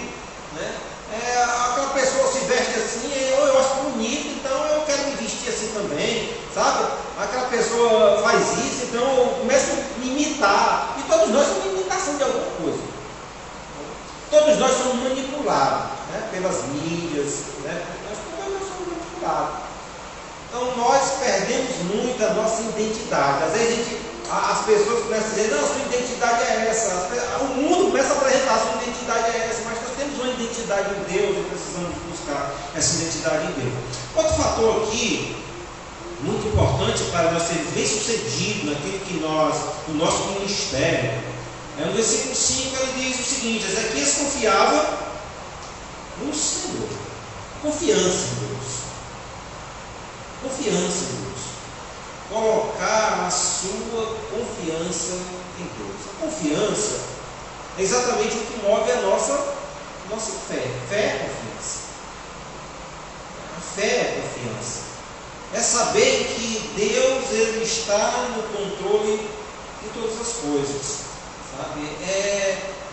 né? Aquela pessoa se veste assim, eu acho bonito, então eu quero me vestir assim também, sabe? Aquela pessoa faz isso, então eu começo a me imitar. E todos nós somos imitação de alguma coisa. Todos nós somos manipulados, né? Pelas mídias, né? Todos nós somos manipulados. Então nós perdemos muito a nossa identidade. Às vezes as pessoas começam a dizer: não, a sua identidade é essa. O mundo começa a apresentar: a sua identidade é essa. Mas nós temos uma identidade em Deus e precisamos buscar essa identidade em Deus. Outro fator aqui, muito importante para nós sermos bem sucedidos naquilo que no nosso ministério, no versículo 5 ele diz o seguinte: Ezequias confiava no Senhor. Confiança em Deus. Confiança em Deus. Colocar a sua confiança em Deus. A confiança é exatamente o que move a nossa fé. Fé é confiança. A fé é confiança. É saber que Deus ele está no controle de todas as coisas. Sabe?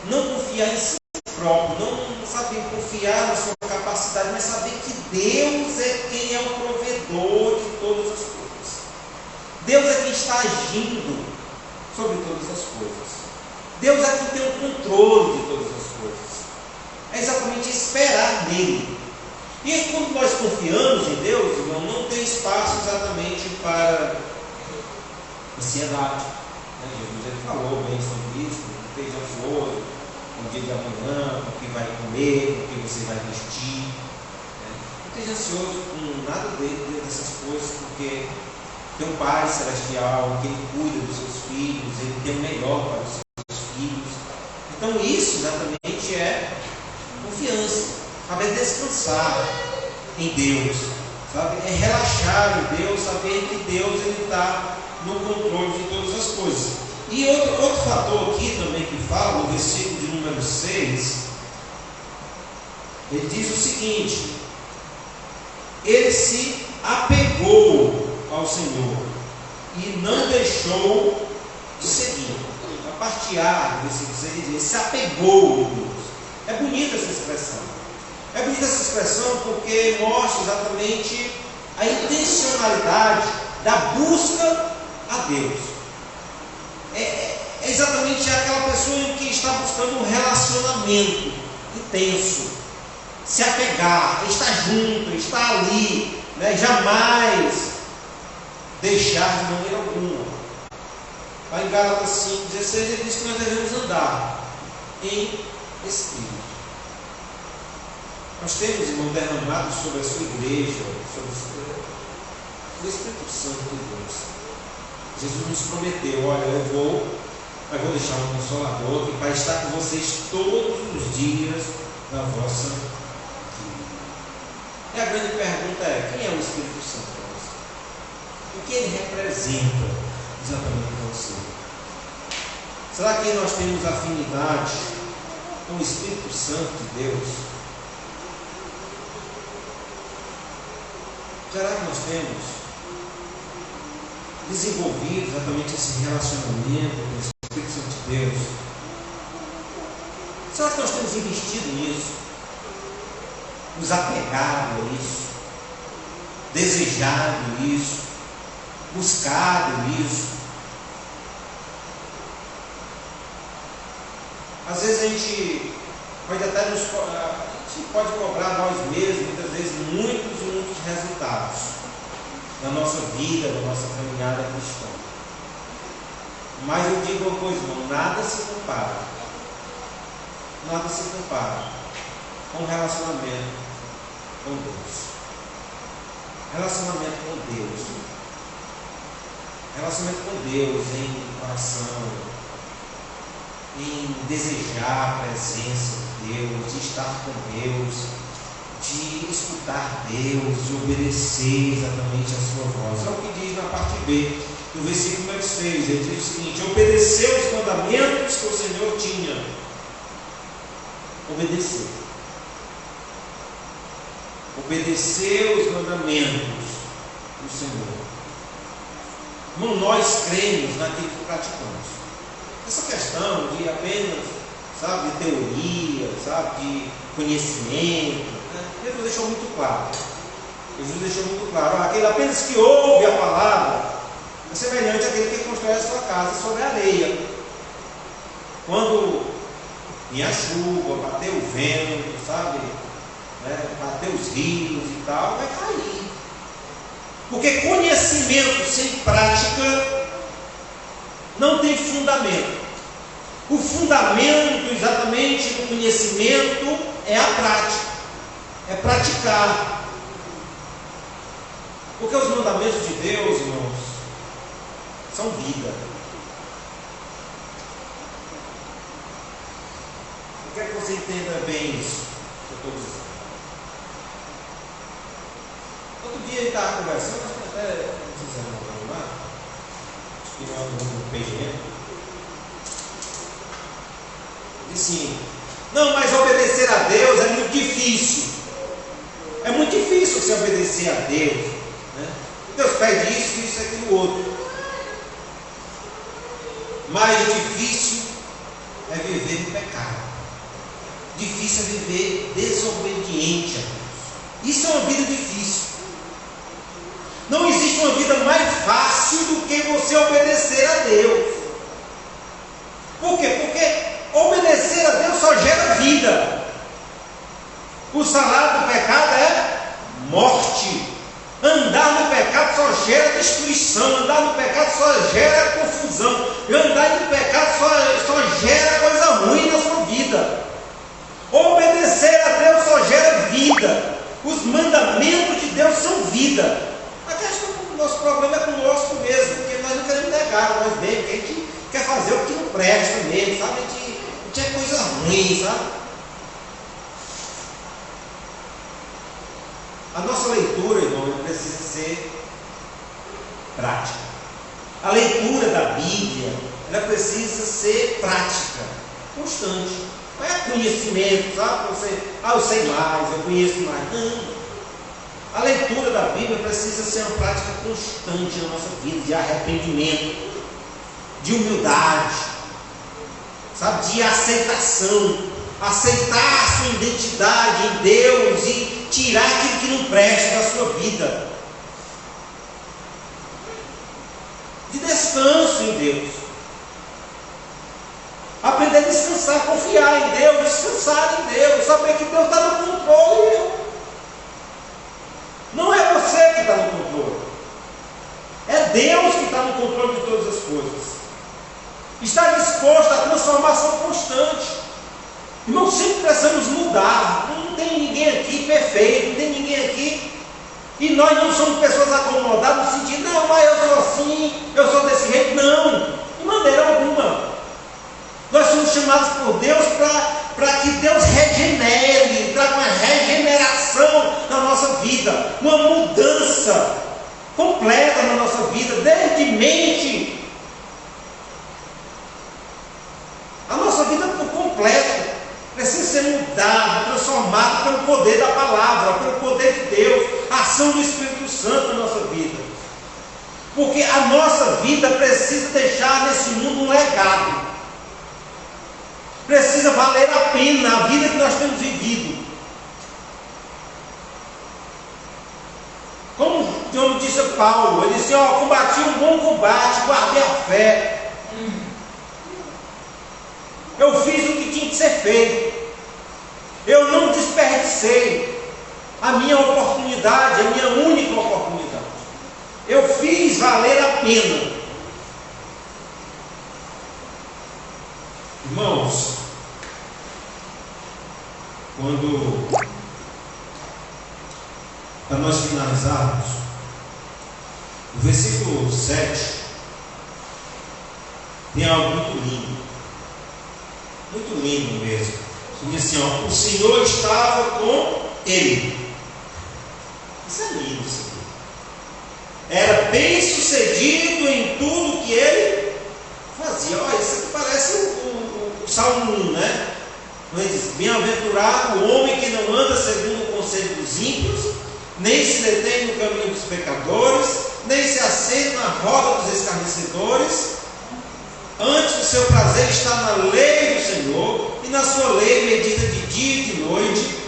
Não confiar em si próprio, não saber confiar na sua capacidade, mas saber que Deus é quem é o provedor de todas as coisas. Deus é quem está agindo sobre todas as coisas. Deus é quem tem o controle de todas as coisas. É exatamente esperar nele. E quando nós confiamos em Deus, irmão, não tem espaço exatamente para ansiedade. Jesus ele falou bem sobre isso: não esteja ansioso com o dia de amanhã, com o que vai comer, com o que você vai vestir. Não esteja ansioso com nada dessas coisas, porque tem um Pai Celestial que ele cuida dos seus filhos, ele tem o melhor para os seus filhos. Então isso exatamente é confiança. saber descansar em Deus, sabe? É relaxar em Deus, saber que Deus está no controle de todas as coisas. E outro fator aqui também que fala, no versículo de número 6, ele diz o seguinte: ele se apegou ao Senhor e não deixou de seguir. A parte A do versículo 6 diz: ele se apegou a Deus. É bonita essa expressão. É bonita essa expressão porque mostra exatamente a intencionalidade da busca a Deus. É exatamente aquela pessoa que está buscando um relacionamento intenso, se apegar, estar junto, estar ali, né? Jamais deixar de maneira alguma. Lá em Gálatas 5,16 ele diz que nós devemos andar em Espírito. Nós temos, irmão, derramado sobre a sua igreja, sobre o Espírito Santo de Deus. Jesus nos prometeu: olha, eu vou deixar um Consolador que vai estar com vocês todos os dias da vossa vida. E a grande pergunta é: quem é o Espírito Santo para você? O que ele representa exatamente para você? Será que nós temos afinidade com o Espírito Santo de Deus? Será que nós temos desenvolvido exatamente esse relacionamento com o Espírito Santo de Deus? Será que nós temos investido nisso? Nos apegado a isso? Desejado isso? Buscado isso? Às vezes a gente pode cobrar nós mesmos, muitas vezes, muitos resultados na nossa vida, na nossa caminhada cristã. Mas eu digo uma coisa, irmão: nada se compara com relacionamento com Deus. Relacionamento com Deus. Relacionamento com Deus em oração, em desejar a presença de Deus, de estar com Deus, de escutar Deus, de obedecer exatamente a sua voz. É o que diz na parte B do versículo número 6. Ele diz o seguinte: obedeceu os mandamentos que o Senhor tinha. Obedeceu. Obedeceu os mandamentos do Senhor. Irmão, nós cremos naquilo que praticamos. Essa questão de apenas, sabe, de teoria, sabe, de conhecimento, né? Jesus deixou muito claro. Aquele apenas que ouve a palavra é semelhante àquele que constrói a sua casa sobre a areia. Quando vinha a chuva, bateu o vento, sabe, né? Bateu os rios e tal, vai cair. Porque conhecimento sem prática não tem fundamento. O fundamento exatamente do conhecimento é a prática, é praticar. Porque os mandamentos de Deus, irmãos, são vida. Eu quero que você entenda bem isso que eu estou dizendo. Outro dia ele estava conversando, acho que até não sei se é não lá, acho que não é do PGM. Disse assim: não, mas obedecer a Deus é muito difícil. É muito difícil você obedecer a Deus, né? Deus pede isso, aquilo, outro. Mais difícil é viver no pecado. Difícil é viver desobediente a Deus. Isso é uma vida difícil. Não existe uma vida mais fácil do que você obedecer a Deus. Por quê? Porque obedecer a Deus só gera vida. O salário do pecado é morte. Andar no pecado só gera destruição. Andar no pecado só gera confusão. Andar no pecado só gera coisa ruim na sua vida. Obedecer a Deus só gera vida. Os mandamentos de Deus são vida. A questão do nosso problema é conosco mesmo, porque nós não queremos negar nós mesmos, a gente quer fazer o que não presta mesmo, sabe? A gente é coisa ruim, sabe? A nossa leitura, irmão, precisa ser prática. A leitura da Bíblia, ela precisa ser prática, constante. Não é conhecimento, sabe? Eu sei mais, eu conheço mais. Não. A leitura da Bíblia precisa ser uma prática constante na nossa vida, de arrependimento, de humildade, sabe? De aceitação. Aceitar a sua identidade em Deus e tirar aquilo que não presta da sua vida. De descanso em Deus. Aprender a descansar, confiar em Deus, descansar em Deus, saber que Deus está no controle. Não é você que está no controle. É Deus que está no controle de todas as coisas. Está disposto à transformação constante. Irmão, sempre precisamos mudar. Não tem ninguém aqui perfeito, não tem ninguém aqui. E nós não somos pessoas acomodadas no sentido, não, mas eu sou assim, eu sou desse jeito. Não, de maneira alguma. Nós somos chamados por Deus para que Deus regenere, traga uma regeneração na nossa vida, uma mudança completa na nossa vida, desde mente. A nossa vida por completo precisa ser mudada, transformada pelo poder da palavra, pelo poder de Deus, a ação do Espírito Santo na nossa vida. Porque a nossa vida precisa deixar nesse mundo um legado. Precisa valer a pena a vida que nós temos vivido. Como disse Paulo, ele disse, combati um bom combate, guardei a fé. Eu fiz o que tinha que ser feito. Eu não desperdicei a minha oportunidade, a minha única oportunidade. Eu fiz valer a pena. Irmãos, para nós finalizarmos, o versículo 7 tem algo muito lindo. Muito lindo mesmo. Diz assim, o Senhor estava com ele. Isso é lindo, isso aqui. Era bem sucedido em tudo que ele fazia. Olha, isso aqui parece o Salmo 1, né? Ele diz, bem-aventurado o homem que não anda segundo o conselho dos ímpios, nem se detém no caminho dos pecadores, nem se assenta na roda dos escarnecedores. Antes o seu prazer está na lei do Senhor, e na sua lei medita de dia e de noite.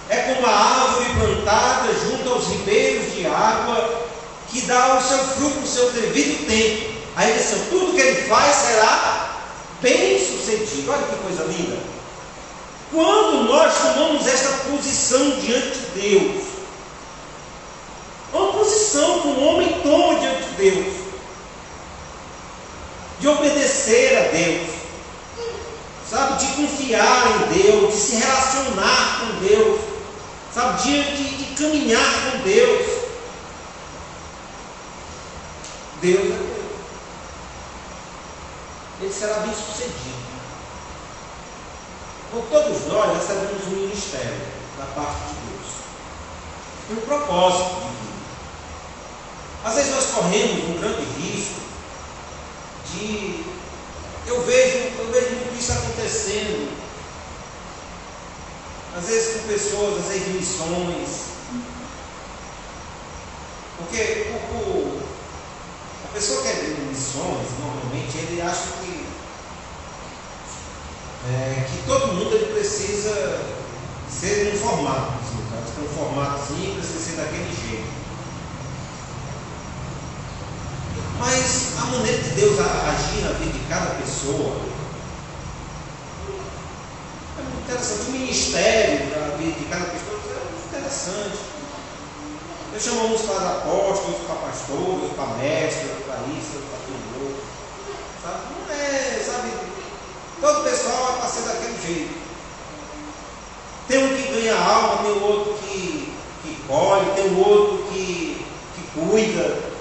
É como a árvore plantada junto aos ribeiros de água, que dá o seu fruto no seu devido tempo. Aí ele diz, tudo que ele faz será bem sucedido. Olha que coisa linda. Quando nós tomamos esta posição diante de Deus, uma posição que um homem toma diante de Deus, de obedecer a Deus, sabe, de confiar em Deus, de se relacionar com Deus, sabe, de caminhar com Deus. Deus é Deus. Ele será bem sucedido. Com todos nós recebemos um ministério da parte de Deus, um propósito de vida. Às vezes nós corremos um grande risco de... Eu vejo muito isso acontecendo, às vezes com pessoas, às vezes em missões, porque a pessoa que é de missões, normalmente, ele acha que todo mundo ele precisa ser um formato, tem um formatozinho, precisa ser daquele jeito. Mas a maneira de Deus agir na vida de cada pessoa é muito interessante. O ministério da vida de cada pessoa é muito interessante. Eu chamo uns para apóstolos, para pastores, para mestres, para isso, para tudo outro. Sabe? Não é, sabe? Todo pessoal é para ser daquele jeito. Tem um que ganha alma, tem o outro que colhe, tem o outro que cuida.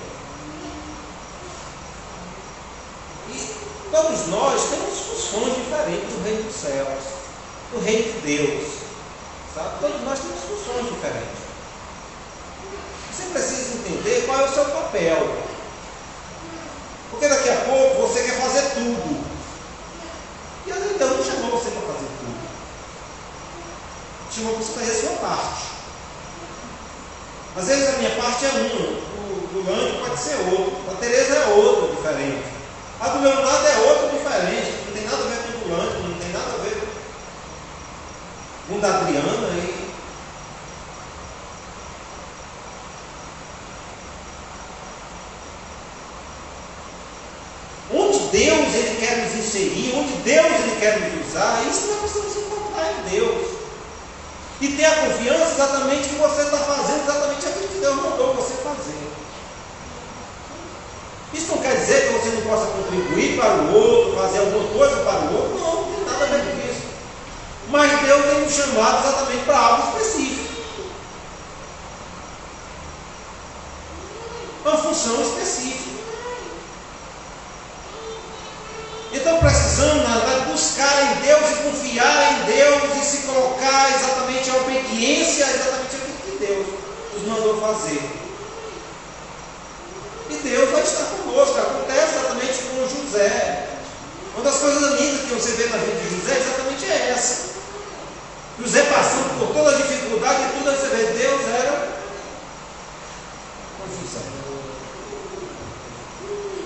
Todos nós temos funções diferentes do reino dos céus, do reino de Deus, sabe? Todos nós temos funções diferentes. entender qual é o seu papel. Porque daqui a pouco você quer fazer tudo. E às vezes Deus não chamou você para fazer tudo. Chamou para você fazer a sua parte. Às vezes a minha parte é uma, do Leandro pode ser outro, a Tereza é outra, diferente. A do Leonardo é outra, diferente. Não tem nada a ver com o do Leandro, não tem nada a ver com o da Adriana. Onde Deus Ele quer nos inserir, onde Deus Ele quer nos usar, isso nós precisamos encontrar em Deus. E ter a confiança exatamente que você está fazendo, exatamente aquilo que Deus mandou você fazer. Isso não quer dizer que você não possa contribuir para o outro, fazer alguma coisa para o outro, não tem nada a ver com isso. Mas Deus tem nos chamado exatamente para algo específico. Uma função específica. Então precisamos, na verdade, buscar em Deus e confiar em Deus e se colocar exatamente a obediência, exatamente aquilo que Deus nos mandou fazer. E Deus vai estar conosco. Acontece exatamente com José. Uma das coisas lindas que você vê na vida de José exatamente é essa. José passando por toda a dificuldade e tudo, você vê, Deus era com José.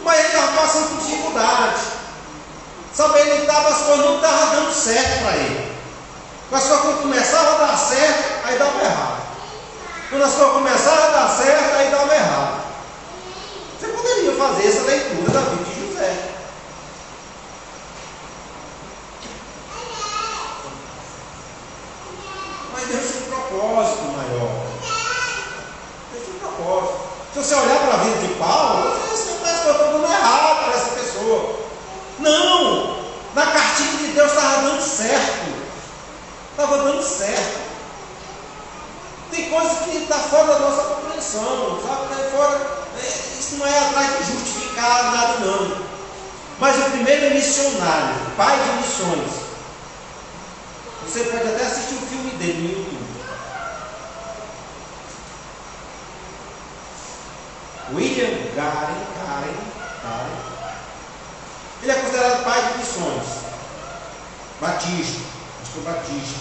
Mas ele estava passando por dificuldade. Sabe, as coisas não estavam dando certo para ele. As coisas quando começavam a dar certo, aí dava errado. Quando as coisas começavam a dar certo, aí dava errado. Você poderia fazer essa leitura da vida de José. Mas Deus tem um propósito maior. Deus tem um propósito. Se você olhar para a vida de Paulo, você parece que eu estou dando errado para essa pessoa. Não! Na cartilha de Deus estava dando certo. Estava dando certo. Tem coisa que está fora da nossa compreensão, sabe? Isso não é atrás de justificar nada, não. Mas o primeiro missionário, pai de missões, você pode até assistir o filme dele no YouTube. William Garen. Ele é considerado pai de missões. Batista, pastor Batista.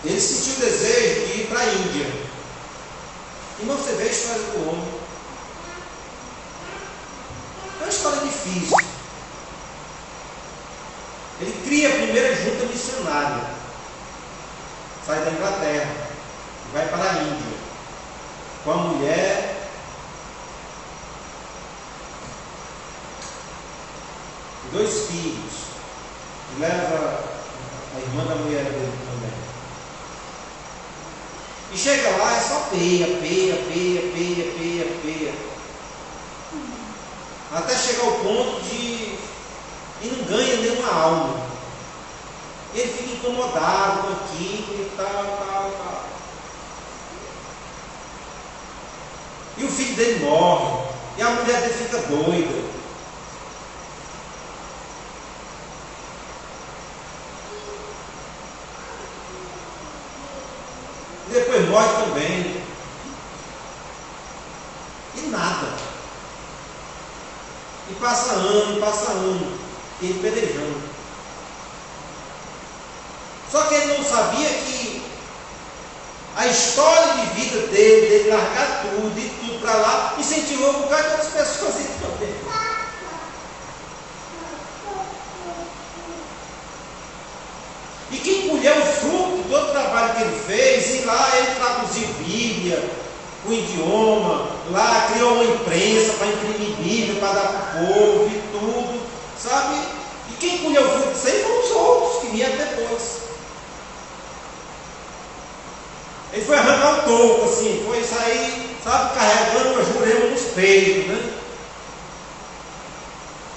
Ele sentiu o desejo de ir para a Índia. E não você vê a história do homem. É uma história difícil. Ele cria a primeira junta missionária. Sai da Inglaterra e vai para a Índia. Com a mulher e 2 filhos. E leva a irmã da mulher dele também. E chega lá, é só peia. Até chegar ao ponto de... E não ganha nenhuma alma. Ele fica incomodado com aquilo e tal. E o filho dele morre. E a mulher dele fica doida. E depois morre também. E nada. E passa ano. E ele pelejando. Só que ele não sabia que a história de vida dele largar tudo e tudo para lá, incentivou um bocado de outras pessoas também. E quem colheu o fruto do trabalho que ele fez, e lá ele traduziu Bíblia, o idioma, lá criou uma imprensa para imprimir Bíblia, para dar para o povo e tudo, sabe? E quem colheu o fruto disso aí foram os outros que vieram depois. Ele foi arrancar um toco, assim, foi sair, sabe, carregando uma jurema nos peitos, né?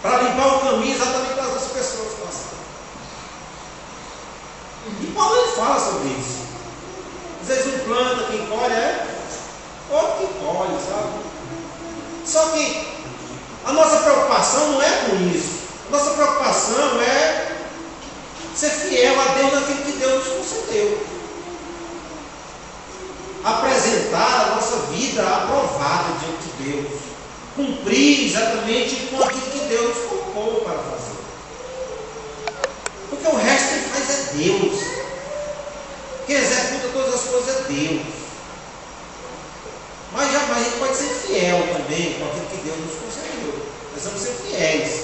Para limpar o caminho exatamente para as outras pessoas passarem. E Paulo ele fala sobre isso. Às vezes um planta, quem colhe é outro que colhe, sabe? Só que a nossa preocupação não é com isso. A nossa preocupação é ser fiel a Deus naquilo que Deus nos concedeu. apresentar a nossa vida aprovada diante de Deus, cumprir exatamente com aquilo que Deus nos colocou para fazer. Porque o resto quem faz é Deus. Quem executa todas as coisas é Deus. Mas jamais a gente pode ser fiel também com aquilo que Deus nos concedeu. Nós vamos ser fiéis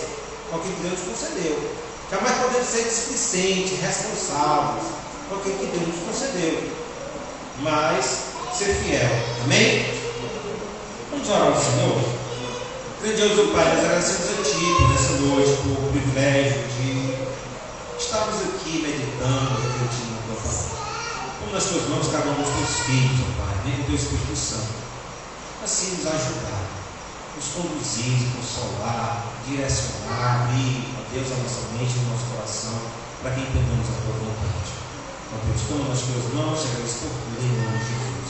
com aquilo que Deus nos concedeu. Jamais podemos ser displicentes, responsáveis com aquilo que Deus nos concedeu. Mas ser fiel. Amém? Vamos orar ao Senhor. Grande Deus, Pai, nós agradecemos a Ti por nessa noite, por o privilégio de estarmos aqui meditando, refletindo na Tua palavra. Como nas Tuas mãos, cada um dos Teus filhos, ó Pai, vem com o Teu Espírito Santo, assim nos ajudar, nos conduzir, consolar, direcionar, abrir, ó Deus, a nossa mente, o nosso coração, para que entendamos a Tua vontade. Ó Deus, toma nas Tuas mãos, chega a por em nome de Jesus.